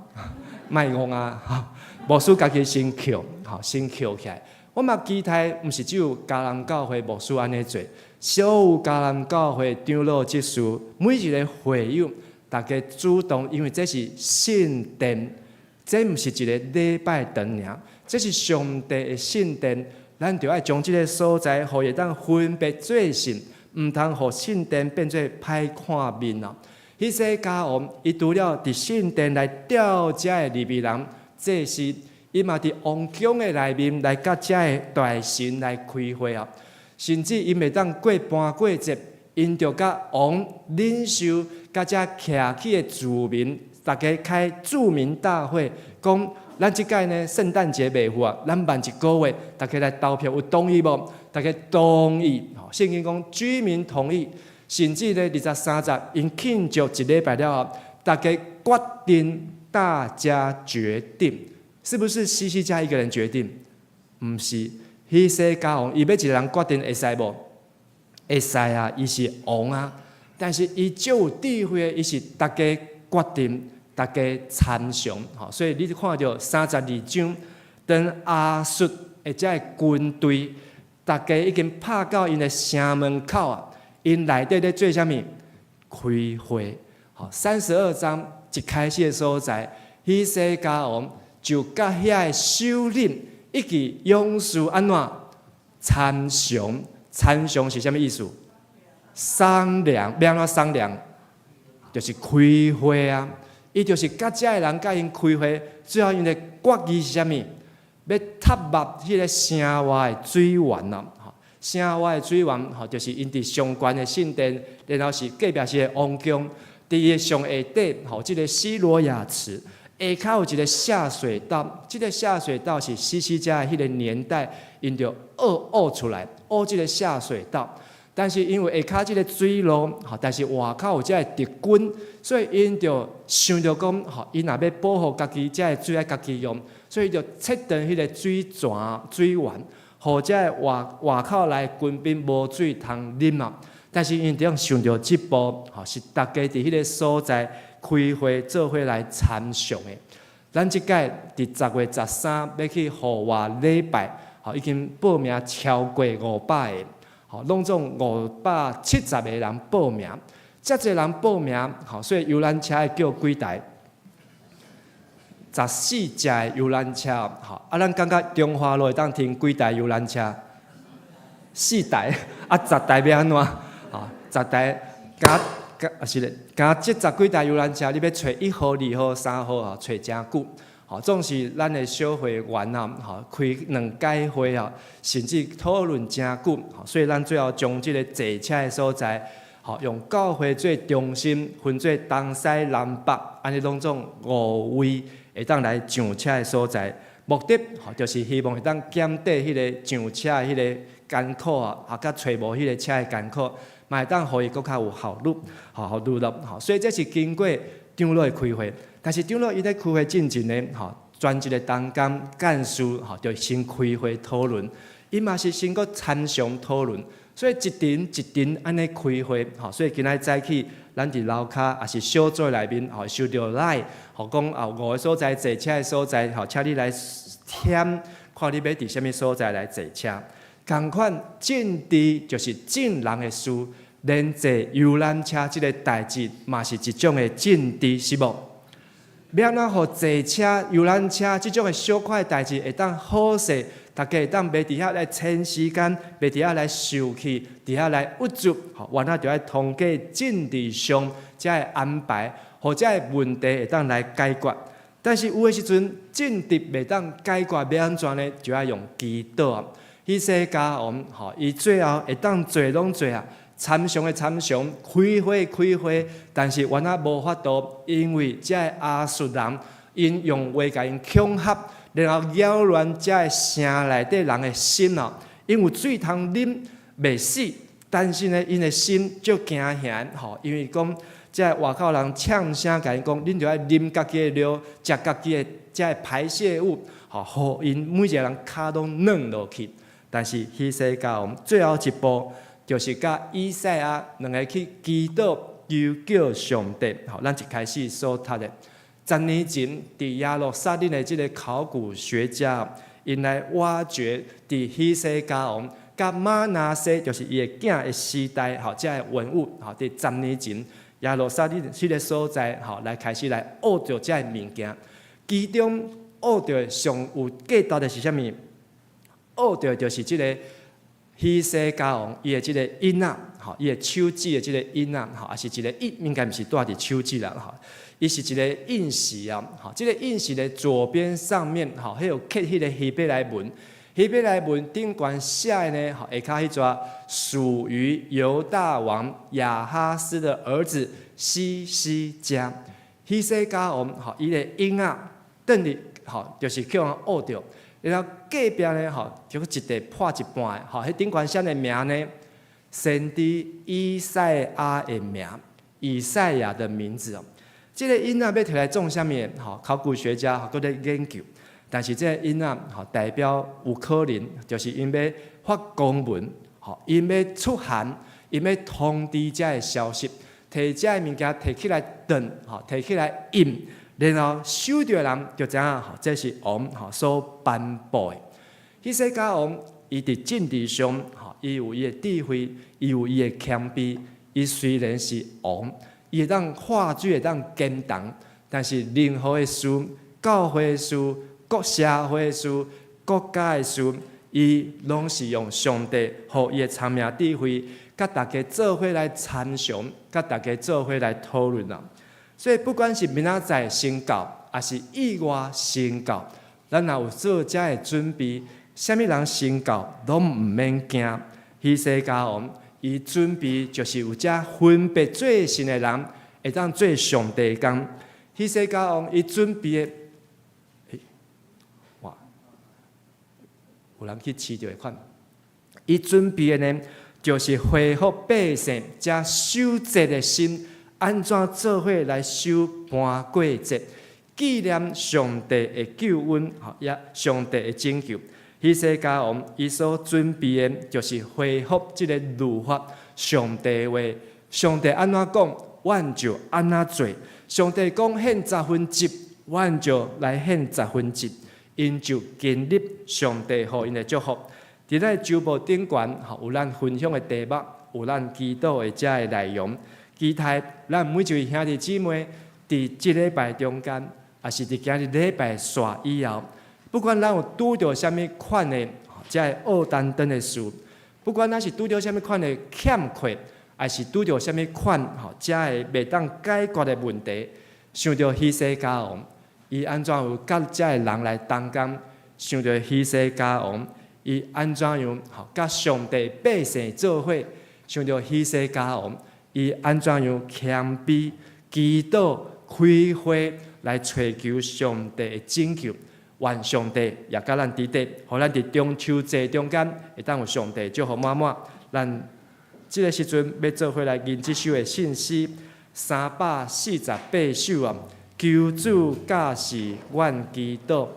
S4: 卖戆啊！牧师家己先捡，先捡起来。我嘛期待，毋是只有迦南教会牧师安尼做，所有迦南教会长老执事，每一个会友，大家主动，因为这是圣殿，这毋是一个礼拜堂尔，这是上帝的圣殿，咱就爱将这个所在，互会当分别做神。毋通互圣殿变做歹看面啊！希西家王伊除了伫圣殿来调遮的利未人，这是伊嘛伫王宫的内面来甲遮的大神来开会啊，甚至因袂当过半过节，因着甲王领袖甲遮徛起的子民，大家开著名大会，讲咱即届呢圣诞节袂赴啊，咱慢一个月，大家来投票有同意无？大家同意，圣经讲居民同意，甚至呢23日因庆祝一礼拜了后，大家决定，大家决定。是不是西西家一个人决定？唔是，希西家王伊要一个人决定会使无？会使啊，伊是王啊。但是伊最有智慧的，伊是大家决定，大家参详。吼，所以你看到32章，当亚述的这军队，大家已经拍到因的城门口啊，因内底咧做啥物？开会。好，32章一开始的所在，希西家王就甲遐个首领以及勇士安怎参详？参详是啥物意思？商量，要安怎商量？就是开会啊！伊就是甲遮个人甲因开会，最后因的决议是啥物？要踏入迄个城外的水源啊！城外的水源，就是因伫上悬的圣殿，然后是隔壁是个王宫，伫伊上下底，即个西罗亚池。下口有一个下水道，这个下水道是西西家迄个年代因着挖出来，挖这个下水道。但是因为下口这个水路，但是外口有这个敌军，所以因着想着讲，因若要保护家己，这个水爱家己用，所以就切断迄个水泉、水源，互这个外口来军兵无水通啉啊。但是因着想着这步，是大家伫迄个所在。开会做伙来参详的，咱即届伫10月13要去户外礼拜，已经报名超过500个，拢总570个人报名，遮侪人报名，所以游览车会叫几台？14架游览车，咱感觉中华路会当停几台游览车？4台，10台要安怎？10台加。是咧，加这10几台游览车，你要找1号、2号、3号找真久。总是咱的小会员啊，开2届会啊，甚至讨论真久。所以咱最后将这个坐车的所在，用教会做中心，分做东西南北，安尼拢总5位会当来上车的所在。目的就是希望会当减低迄个上车的迄个艰苦啊，甲找无迄个车的艰苦。嘛会当互伊搁较有效率，效率咯。所以这是经过长老的开会，但是长老伊咧开会进前呢，专一的当干干事，就先开会讨论，伊嘛是先搁参详讨论，所以一阵一阵安尼开会，所以今仔早起，咱伫楼骹也是小组内面，收到来，讲5个所在坐车的所在，请你来填，看你要伫什么所在来坐车。同款政治就是政人的事，连坐游览车这个代志，嘛是一种的政治，是无？要安怎互坐车、游览车这种的小块代志会当好势，大家会当袂伫遐来撑时间，袂伫遐来受气，伫遐来郁卒，原来就要通过政治上才会安排，或者问题会当来解决。但是有的时阵政治袂当解决，要安怎呢？就要用祈祷。希西家王，伊最后会当做拢做啊，参详的参详，开会，但是原来无法度，因为这亚述人因用话甲因恐吓，然后扰乱这城内底人的心啊，因为水通啉袂死，但是呢，因的心就惊吓，因为讲这外口人呛声甲因讲，恁就要啉家己的尿，食家己的这排泄物，互因每一个人骹拢软落去。但是希西家王最后一步，就是甲以赛亚两个去祈祷求叫上帝。咱一开始所读的，10年前伫亚罗萨林的这个考古学家，因来挖掘伫希西家王甲马拿西，就是伊的囝的时代，这个文物，伫10年前亚罗萨林这个所在，来开始来挖着这个物件，其中挖着上有价值的是啥物？学到就是这个希西家王伊的即个囡仔，吼，伊的手指的即个囡仔，吼，也是一个应该毋是住伫手指啦，吼，伊是一个印玺啊，吼，即个印玺的左边上面，吼，迄有刻迄个希伯来文。希伯来文顶悬写的呢，下骹迄撮属于犹大王亚哈斯的儿子希西家。希西家王，吼，伊的婴仔等于，吼，就是叫人学着。然后隔壁呢，吼，就一地破一半的，吼，迄顶悬写的名呢，先知以赛亚的名，以赛亚的名字哦。这个婴仔要摕来做啥物？吼，考古学家吼，搁咧研究。但是这个囡仔吼，代表有可能就是因要发公文，吼，因要出函，因要通知这个消息，摕这个物件摕起来炖，吼，摕起来饮，然后收到的人就知影，吼，这是王吼所颁布的。希西家王，伊伫政治上，吼，伊有伊的智慧，伊有伊的谦卑，伊虽然是王，伊会当话语会当坚强，但是任何的事、教会的事、国社会的事、国家的事，伊拢是用上帝互伊的聪明智慧，甲大家做伙来参详，甲大家做伙来讨论啊。所以不管是明仔载宣教，还是意外宣教，咱若有做遮的准备，啥物人宣教拢毋免惊。希西家王伊准备就是有遮分别做神的人，会当做上帝工。希西家王伊准备的。有人去饲着的款，伊准备的呢，就是恢复百姓遮守节的心，安怎做伙来守盘过节，纪念上帝的救恩，也上帝的拯救。希西家王伊所准备的，就是恢复这个律法，上帝话，上帝安怎讲，阮就安怎做；上帝讲献10%，阮就来献10%。因就建立上帝互因的祝福。伫咱周报顶悬，有咱分享的题目，有咱祈祷的遮的内容。期待咱每一位兄弟姊妹，伫即礼拜中间，也是伫今日礼拜煞以后，不管咱有拄着啥物款的遮的恶单单的事，不管咱是拄着啥物款的欠缺，还是拄着啥物款遮的袂当解决的问题，想到希西家王。伊安怎有甲遮个人来同工？想着希西家王，伊安怎样甲上帝百姓做伙？想着希西家王，伊安怎样谦卑、祈祷、开会来寻求上帝的拯救？愿上帝也甲咱伫地，互咱伫中秋节中间会当有上帝祝福满满。咱即个时阵要做伙来念即首的信息，348首啊。求主教示阮祈祷，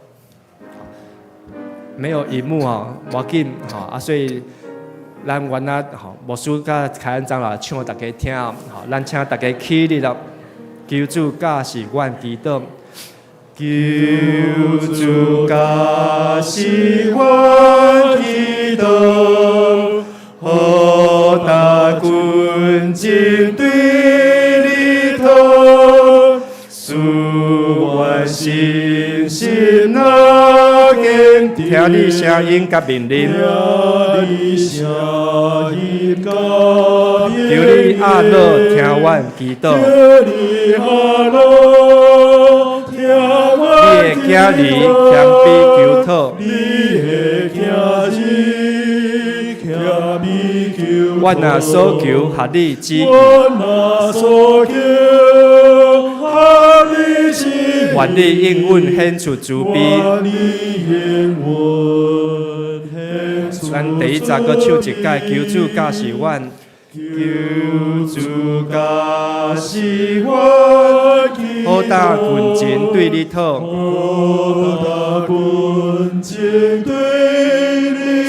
S4: 没有荧幕哦，无要紧吼所以咱原来牧师甲凯恩长老唱互大家听咱请大家起立了，求主教示阮祈祷，求主教示阮祈祷，互大军进对里头。使阮信心那坚定，听你声音甲命令，求你阿乐听阮祈祷，你的囝儿谦卑求讨，阮若所求合你旨意。愿你应允显出慈悲。咱第一集搁唱一解，求主教示阮，求主教示阮，好大军前对你讨，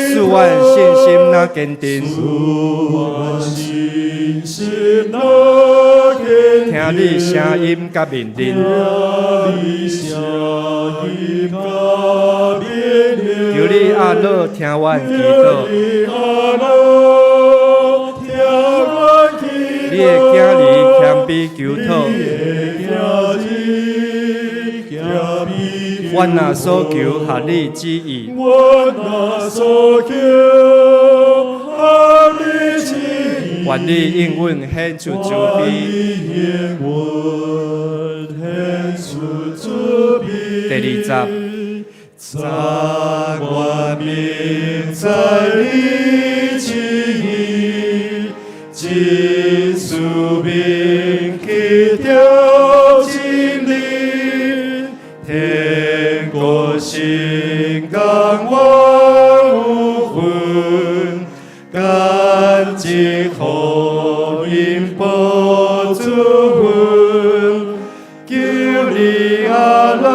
S4: 使阮信心那坚定。听你声音甲命令，求你阿乐听阮祈祷，你的囝儿谦卑求讨，阮若所求合你旨意。
S2: 我的旨意，
S4: 愿你应允献出慈悲。
S2: 应允献出慈悲。
S4: 第二集。
S2: 在我明在你旨意，尽数命去调真理，天国心甘万无魂，感激福音保主魂，求你阿拉。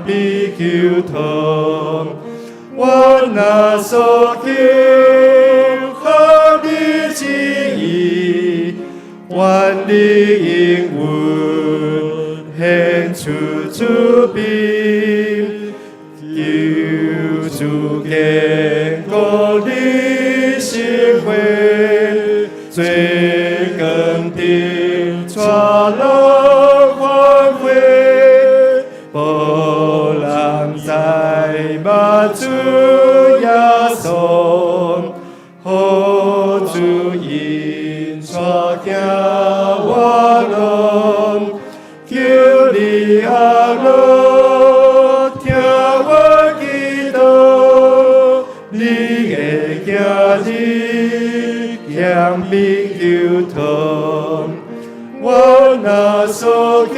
S2: 比求同，我那所求合你旨意，愿你应允献出慈悲，求主坚固你心怀，最更定出了欢会。在马主耶稣，何主因错行我龙，求你阿罗听我祈祷，你的家己向民求同，我那所求。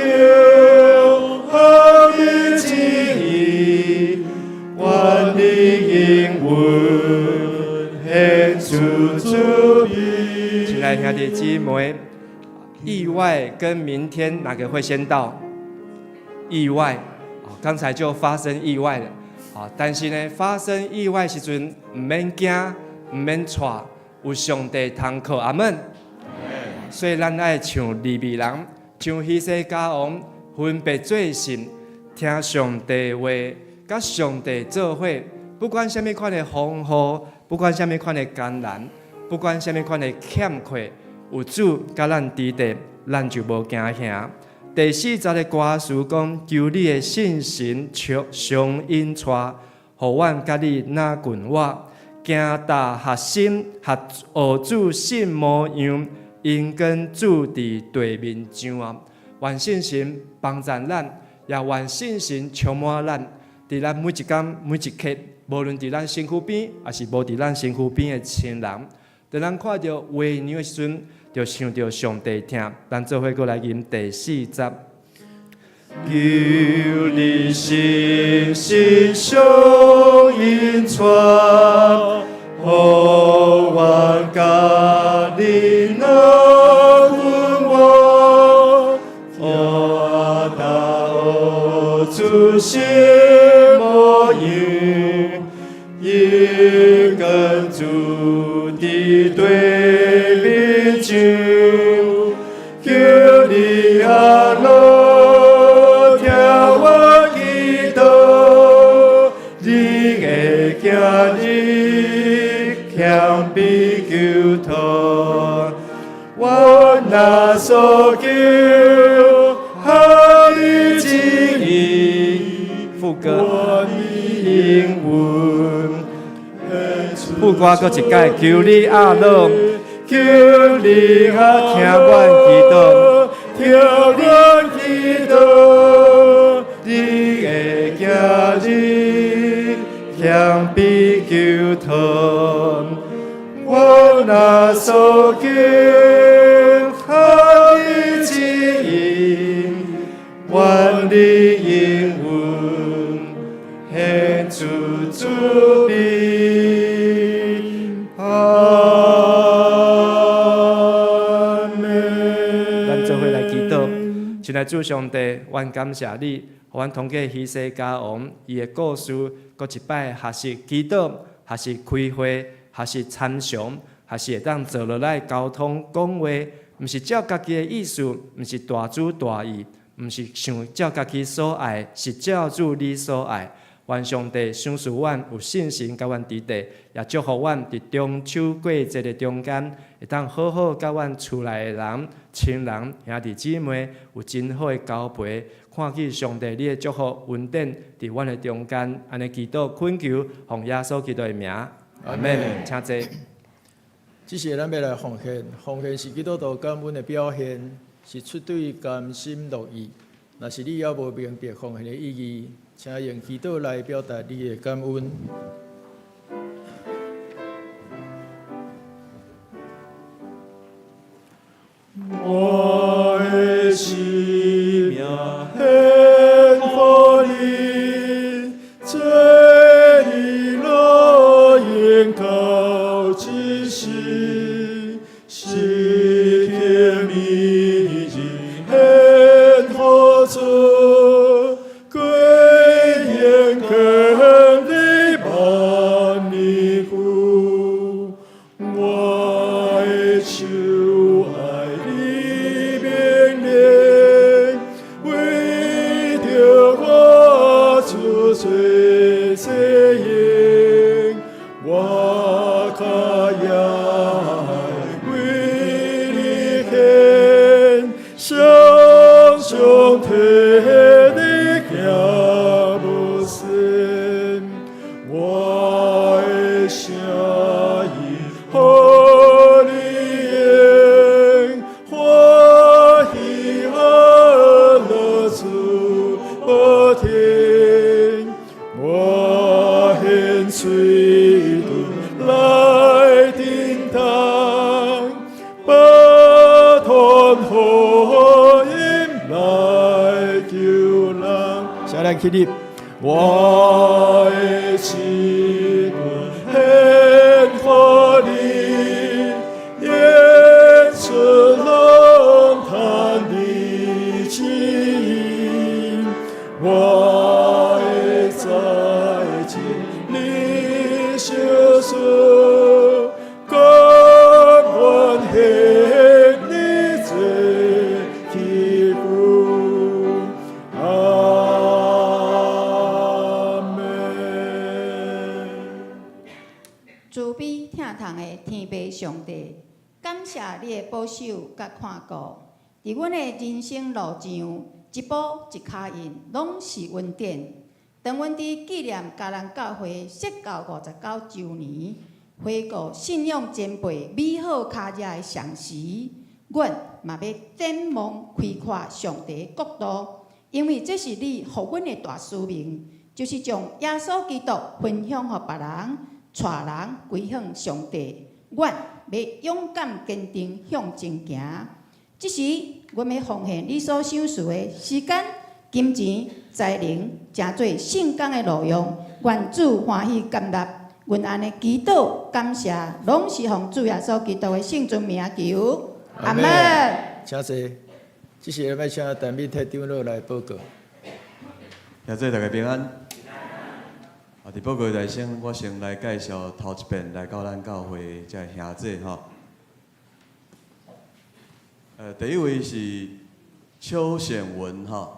S2: 愿你应允献出慈悲。
S4: 亲爱的兄弟姊妹，意外跟明天哪个会先到？意外，刚才就发生意外了。但是呢，发生意外时阵，唔免惊，唔免喘，有上帝通靠。阿门。所以咱爱像利未人，像希西家王，分别做神，听上帝话。甲上帝做伙，不管什么款的风雨，不管什么款的艰难，不管什么款的欠缺，有主甲咱支持，咱就无惊吓。第40的歌词讲：求你的信心常引带，互阮甲你哪近我，行大学心，学主信模样，因跟主伫对面上啊！愿信心帮助咱，也愿信心充满咱。伫咱每一天、每一刻，无论伫咱身躯边，还是无伫咱身躯边的亲人，当咱看到话娘的时阵，就想到上帝听。咱做伙过来吟第40集。
S2: 求你信心上引带，互我甲你那近我，我大主心。因跟主的对面上，求你阿罗听我祈祷，你的家己向比求同，我那所求合你旨意，
S4: 副歌。
S2: 应允，
S4: 副歌搁一解，求你阿罗，
S2: 求你阿听阮祈祷，听阮祈祷，你的家己向比求同，我那所求合你旨意，愿你应允。献出慈悲，阿门。
S4: 咱做伙来祈祷，亲爱主上帝，阮感谢你，互阮通过希西家王伊的故事，搁一摆学习祈祷，学习开会，学习参详，学习会当坐落来沟通讲话，毋是照家己的意思，毋是大主大意，毋是想照家己所爱，是照主你所爱。愿上帝赏赐阮有信心，甲阮伫地，也祝福阮伫中秋过节的中间，会当好好甲阮厝内的人、亲人、兄弟姊妹有真好的交陪，看见上帝你的祝福恩典伫阮的中间，安尼祈祷恳求，奉耶稣基督的名，阿门。请坐。
S3: 这是咱要来奉献，奉献是基督徒感恩的表现，是出于甘心乐意。若是你也无明白奉献的意义，请用祈祷来表达你的感恩。
S2: 我的生命献乎你，这一路应靠之时，是天命日献乎主，归言肯你万年苦，我的手。最最应，我可也为你献，上上天的脚步声，我的声音和你应，欢喜和乐主不停。我献水顿来叮当，不断福音来救人。
S3: 下来起立。
S2: 我的心献乎你，演出龙潭的指引。我在尽你小事，甘愿献你最祈福。阿门。
S5: 慈悲疼痛的天父上帝，感谢你的保守甲看顾，伫阮的人生路上，一步一脚印，拢是恩典。当阮伫纪念嘉南教会设教59周年，回顾信仰前辈美好脚迹的常时，阮嘛要展望开阔上帝的国度，因为这是你予阮的大使命，就是将耶稣基督分享予别人，带人归向上帝。阮要勇敢坚定向前行。这时，阮要奉献你所享受的时间、金钱、才能，诚做圣工的路用，愿主欢喜甘纳。阮安尼祈祷感谢，拢是奉主耶稣基督的圣尊名求。阿门。
S3: 请坐。这是要请陈敏特长老来报告。
S1: 现在大家平安。伫报告内先，我先来介绍头一遍来到咱教会这兄弟吼。第一位是邱显文吼。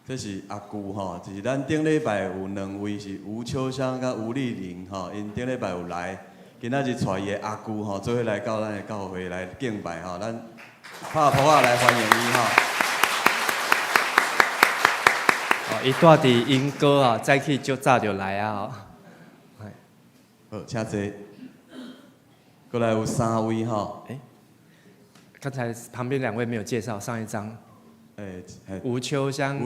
S1: 这是阿舅吼，就是咱顶礼拜有2位是吴秋香甲吴丽玲吼，因顶礼拜有来，今仔日带伊的阿舅吼，做伙来到咱的教会来敬拜吼，咱拍扑啊来欢迎伊吼。
S4: 哦，伊住伫英歌啊，早起就早就来啊吼。
S1: 好，请坐。过来有3位吼。
S4: 刚才旁边2位没有介绍，上一张。吴秋香、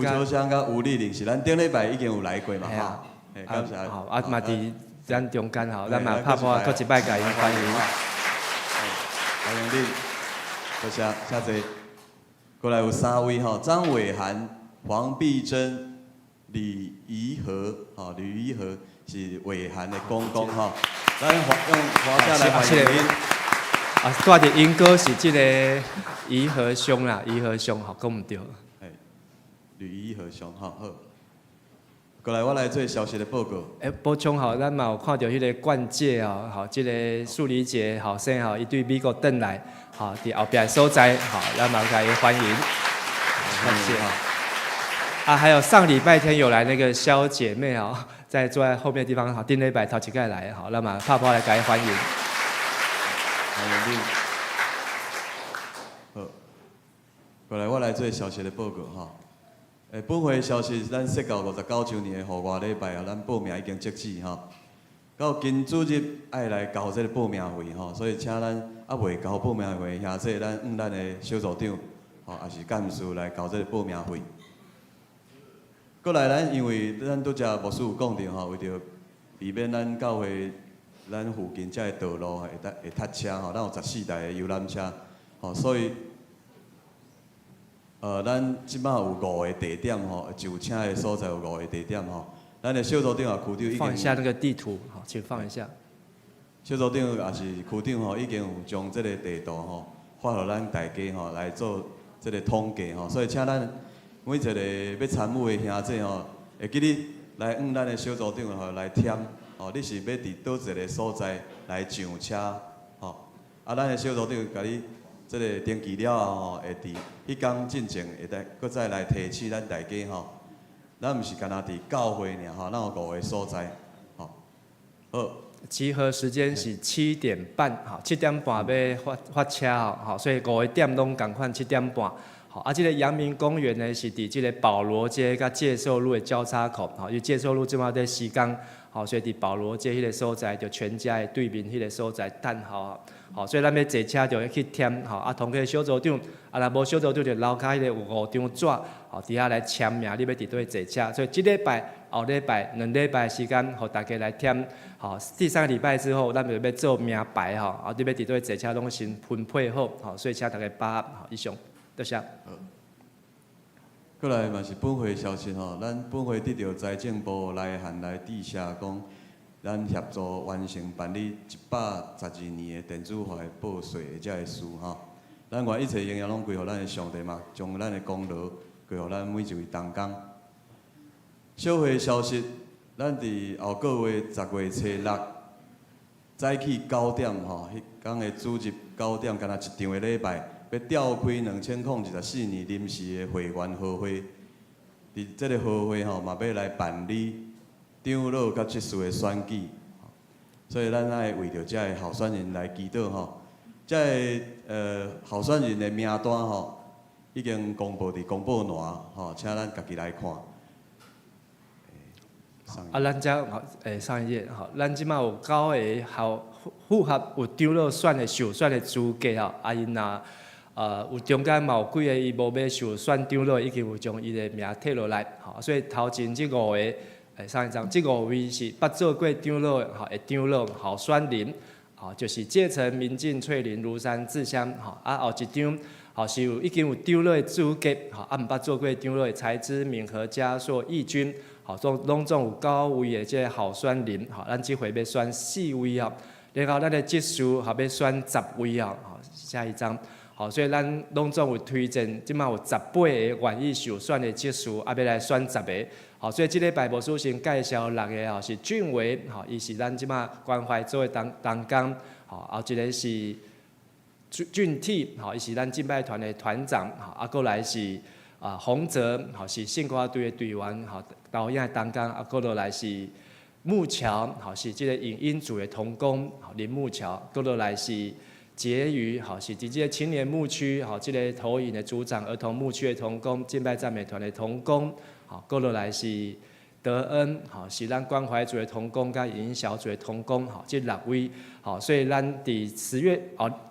S1: 甲吴丽玲是咱顶礼拜已经有来过嘛吼。感谢。
S4: 好，嘛伫咱中间吼，咱嘛拍破，搁一摆甲因欢迎。
S1: 欢迎你，多谢，谢谢。过来有3位吼，张伟涵、黄碧珍、李怡和，吼，吕怡和是伟涵的公公吼，咱用华家来欢迎您。
S4: 啊，住伫英歌是即个怡和兄啦，怡和兄吼，讲毋对。
S1: 吕怡和兄，好。过来，我来做消息的报告。
S4: 补充吼，咱嘛有看到迄个冠介哦，吼，即个树理姐后生吼，伊对美国转来，吼，伫后壁所在，吼，咱嘛甲伊欢迎，感谢。啊，还有上礼拜天有来那个肖姐妹哦，在坐在后面的地方，好，顶礼拜头一届来，好，咱嘛拍拍来给伊欢迎。
S1: 欢迎你。好，过来我来做消息的报告哈。本会消息，咱设到59周年的户外礼拜啊，咱报名已经截止哈。到今主日爱来交这个报名费吼，所以请咱未交报名费兄弟，咱的小组长吼，也是干事来交这个报名费。过来，咱因为咱拄则牧师有讲到吼，为着避免咱教会咱附近遮个道路会塞车吼，咱有14台的游览车吼，所以咱即摆有5个地点吼，就车的所在有5个地点吼。咱的小组长啊，区长已经
S4: 放一下那个地图，好，请放一下。
S1: 小组长也是区长吼，已经有将这个地图吼发予咱大家吼来做这个统计吼，所以请咱每一个要参与的兄弟吼，会记你来咱的小组长吼来填吼，你是要伫倒一个所在来上车吼，咱的小组长甲你这个登记了后吼，会伫迄天进前会搁再来提醒咱大家吼。咱毋是干那伫教会尔吼，咱有5个所在，吼，好。
S4: 集合时间是7点半，好，7点半要发车哦，好，所以5个点拢共款7点半，好，啊，这个阳明公园呢是伫这个保罗街甲介寿路的交叉口，好，因为介寿路即马在施工，好，所以伫保罗街迄个所在，就全家的对面迄个所在等候，好，所以咱要坐车就要去填，好，啊，同个小组长，啊，若无小组长就楼骹迄个有5张纸，好，伫遐来签名，你要伫倒坐车，所以即礼拜、后礼拜2礼拜时间，互大家来填。好，第3个礼拜之后，咱就要做名牌吼，啊，你要伫倒坐车拢先分配好，好，所以请大家把握，好，以上，多谢。
S1: 过来嘛是本会消息吼，咱本会得到财政部来函来致谢讲，咱协助完成办理112年的电子化的报税的遮个事吼。咱愿一切荣耀拢归互咱的上帝嘛，将咱的功劳归互咱每一位同工。小会消息。咱伫后个月10月初6早起9点吼，迄天的主日9点，干那一场的礼拜，要召开2024年临时的会员好会。伫这个好会吼，嘛要来办理长老甲执事的选举，所以咱爱为着遮个候选人来祈祷吼。遮个候选人的名单吼，已经公布伫公布栏吼，请咱家己来看。
S4: 啊，咱遮上一页吼，咱即马有9个符合有长老选的受选的资格吼，啊因若有中间嘛有几个伊无要受选长老，已经有将伊的名摕落来，吼，所以头前即5个上一张，即5位是捌做过长老的吼，长老候选人，吼，就是介城、民进、翠林、庐山、自香，吼，啊后一张。好，是有已经有长老的资格，好，啊，毋捌做过长老的才知、敏和、嘉硕、义军，好，拢总有9位的这个候选人，好，咱即回要选4位啊，然后咱的执事好要选10位啊，好，下一张，好，所以咱拢总有推荐，即马有18个愿意受选的执事，啊，要来选10个，好，所以即礼拜牧师先介绍6个，吼，是俊伟，吼，伊是咱即马关怀做的同工，好，后一个是。俊体，吼，伊是咱敬拜团的团长，吼，啊，过来是洪泽，吼，是圣歌队的队员，吼，导演的同工，啊，过来是木桥，吼，是即个影音组的同工，吼，林木桥，过来是婕妤，吼，是即个青年牧区，吼，即个投影的组长，儿童牧区的同工，敬拜赞美团的同工，吼，过来是。德恩，吼，是咱关怀组的同工，甲影音小组的同工，吼，即6位，吼，所以咱伫10月，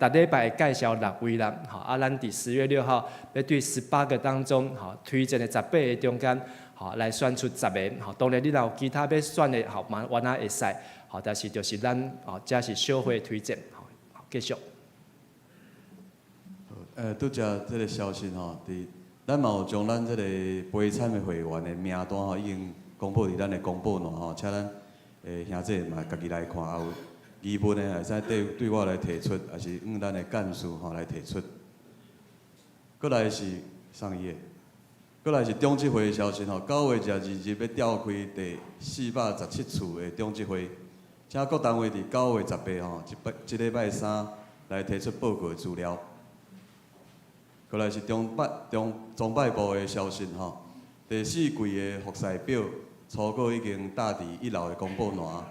S4: 逐礼拜会介绍6位啦，吼，啊，咱伫10月6号要对18个当中，吼，推荐的18个中间，吼，来选出10个，吼，当然你若有其他要选的，吼，嘛原来会使，吼，但是就是咱，吼，这是小会推荐，吼，继续。
S1: 拄则即个消息吼，咱嘛有将咱即个陪参的会员的名单吼，已经。公布伫咱的公布栏吼，请咱兄弟嘛家己来看，啊有疑问的会使对我来提出，也是咱的干事吼来提出。过来是上一页，过来是中执会的消息吼，9月12日要召开第417次的中执会，请各单位伫9月18吼，即礼拜3来提出报告的资料。过来是中拜部的消息吼，第4季的服饰表。初稿已经搭伫1楼的公报栏，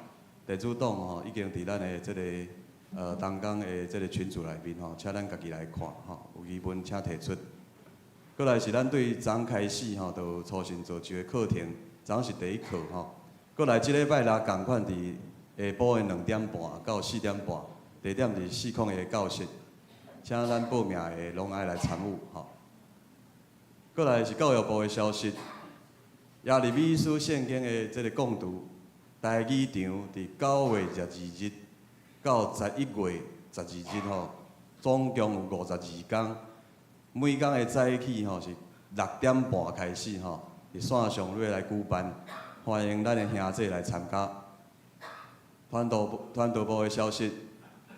S1: 地主党吼已经伫咱的这个东港的这个群组内面吼，请咱家己来看吼，有疑问请提出。过来是咱对昨开始吼，就有初审造就的课程，昨是第一课吼。过来即礼拜六共款伫下晡的2点半到4点半，地点伫4空的教室，请咱报名的拢爱来参与吼。过来是教育部的消息，亚利美术圣经的这个讲读，台语场伫9月12日到11月12日吼，总共有52天。每天的早起吼是6点半开始吼，伫线上要来举办，欢迎咱的兄弟来参加。团导部的消息，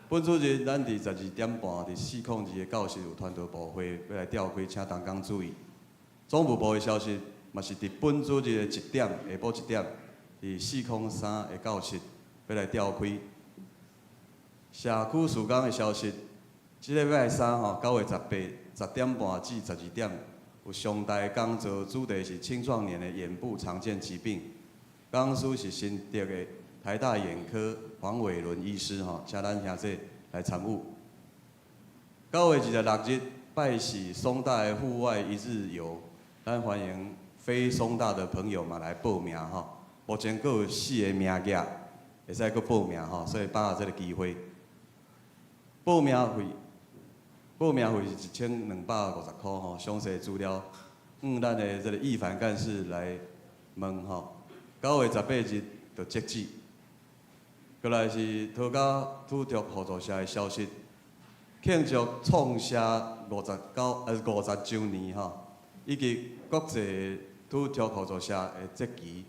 S1: 本主日咱伫12点半伫402的教室有团导部会要来召开，请同工注意。总务部的消息嘛是伫本主日的1点下晡1点伫403的教室要来召开。社区事工的消息，即礼拜3吼9月18。10点半至12点，有上台讲座，主题是青壮年的眼部常见疾病。讲师是新竹的台大眼科黄伟伦医师吼，请咱兄弟来参与。9月26日拜喜松大的户外一日游，咱欢迎非松大的朋友嘛来报名吼。目前阁有4个名额，会使阁报名吼，所以把握这个机会。报名费是1250块吼，详细资料咱的这个易凡干事来问吼。9月18日就截止。过来是桃园土竹合作社的消息，庆祝创社50周年吼，以及国际土竹合作社的节期，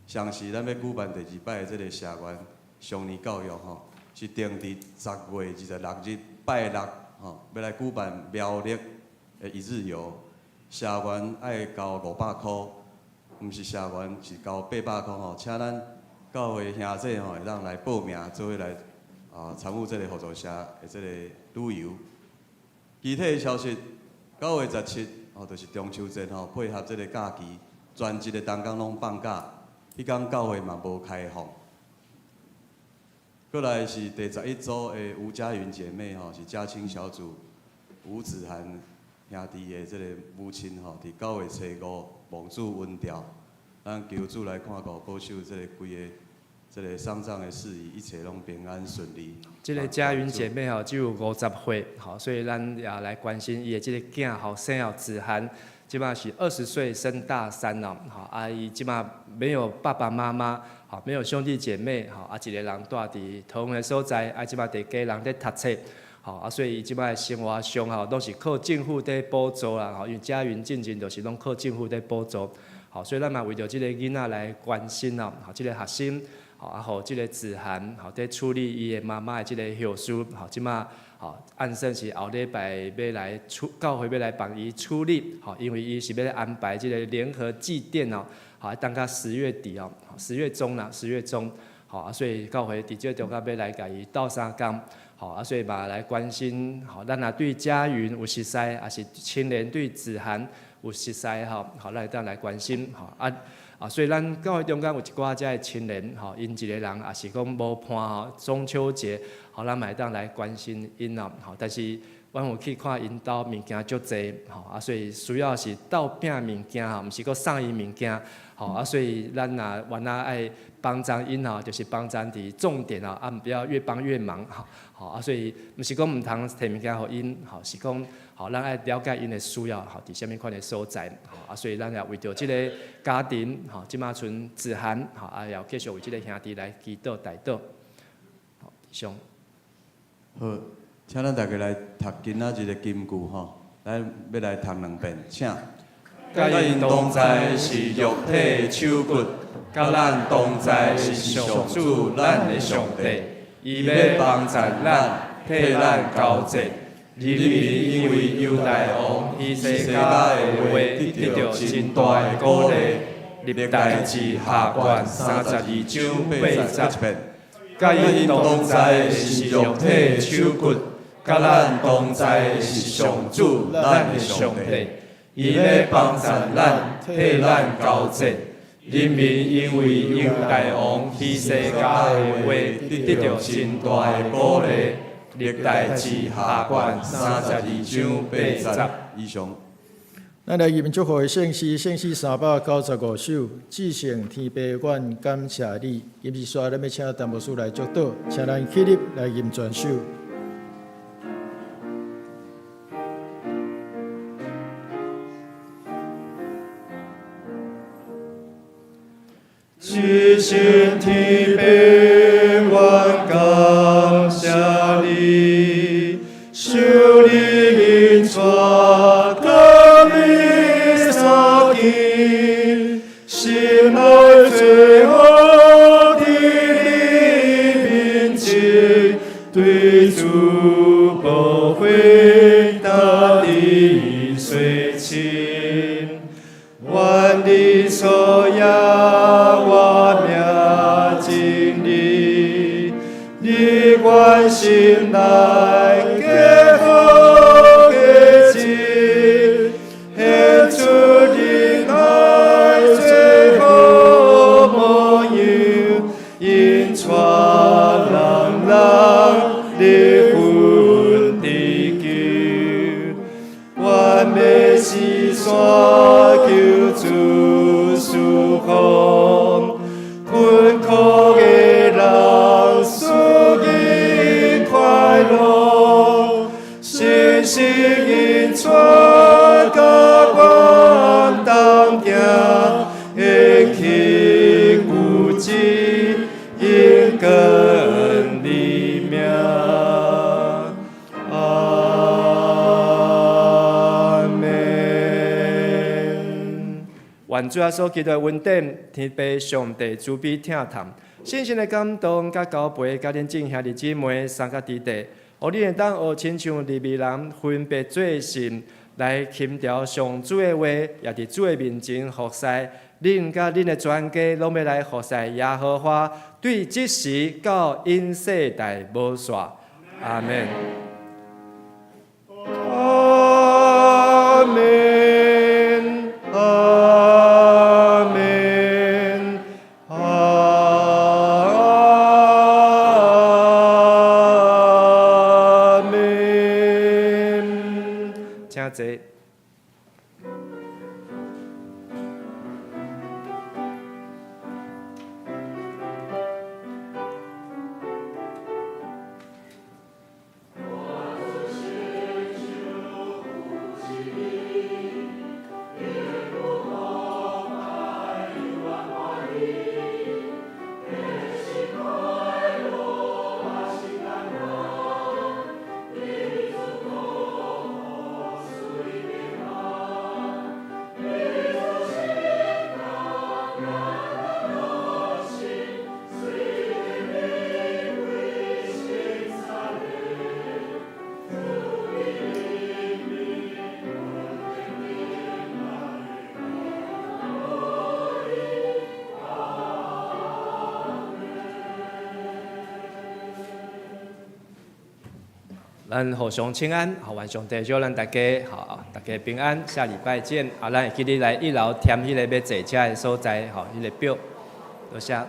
S1: 像是咱要举办第2摆的这个社员常年教育吼，是定伫10月26日拜六。吼，要来举办苗栗的一日游，社员爱交500块，毋是社员是交800块吼，请咱教会兄弟吼会当来报名，做伙来参与这个合作社的这个旅游。具体的消息，9月17吼就是中秋节吼，配合这个假期，全日的同工拢放假，迄天教会嘛无开放。过来是第11组的吴佳云姐妹吼，是家亲小组吴子涵兄弟的这个母亲吼，伫9月初5蒙主温调，咱求主来看顾保守这个规个这个丧葬的事宜，一切拢平安顺利。
S4: 这个佳云姐妹吼只有50岁，吼，所以咱也来关心伊的这个囝吼，生后子涵，即马是20岁升大3了，好，伊即马没有爸爸妈妈。好，没有兄弟姐妹，好，一个人住伫同个所在，即摆伫家人咧读册，好，所以伊即摆生活上吼都是靠政府在补助啦，因为家园进前就是拢靠政府在补助，好，所以咱嘛为着即个囡仔来关心啦，好，即个学生，好，互即个子涵，好，在处理伊的妈妈的即个后事，好，即摆好，按算是后礼拜要来教会要来帮伊处理，好，因为伊是要安排即个联合祭奠哦。好，等到10月底哦，10月中啦，10月中，好，所以教会伫这中间要来甲伊斗3工，好，所以嘛来关心，好，咱也对家云有熟悉，也是青年对子涵有熟悉，好，咱当来关心，好，所以咱教会中间有一寡遮的青年，好，因一个人也是讲无伴吼中秋节，好，咱嘛当来关心因啦，好，但是。阮有去看因兜物件足济，吼，所以需要是斗拼物件吼，毋是搁送伊物件，吼，所以咱若原来爱帮助因吼，就是帮助伫重点吼，不要越帮越忙，吼，所以毋是讲毋通摕物件互因，吼，是讲，吼，咱爱了解因的需要，吼，伫啥物款的所在，吼，所以咱也为着即个家庭，吼，即马剩子涵，吼，也要继续为即个兄弟来祈祷代祷，好，以上。
S1: 好。请咱大家来读今仔日的金句吼，咱要来读2遍，请。甲因同在是肉体手骨，甲咱同在是上主咱的上帝，伊要帮助咱，替咱交济。日因为犹大王以世家的话得到真大的鼓励，历代志下卷32章80遍。甲因同在是肉体手骨。甲咱同在是上主咱的上帝，伊要帮助咱，替咱交济。
S4: 人民因为英大王去世家的话，得到真大的鼓励。历代志下卷32章80。
S1: 以上。
S3: 咱来吟祝福的圣诗395首，至圣天父愿感谢你。吟是说，咱要请陈牧师来祝祷，请咱起立来吟全首。
S2: 至圣天父愿感谢你，受你引带。心内最好的面前，对主保回答你随亲，愿你所有我命经历，你关心来给好的情，献出你爱最后模样，因全人离婚地球，愿每时山求主赐福，困苦的人属因快乐，信心因全甲阮当行，会去有志因跟你命。愿主耶稣基督的恩典，天父上帝慈悲疼痛，信心的感动，甲交陪，甲恁众兄弟姊妹三甲弟弟，互你会当学亲像利未人分别做神，来钦调上主的话，也伫主的面前服侍。恁甲恁的全家拢要来服侍耶和华，对即时到因世代无煞。阿门。阿门。阿门。阿门。请坐。咱互相请安，好，愿上帝祝咱大家好，大家平安，下礼拜见。咱会记得来1楼添迄个要坐车的所在，迄个表，多谢。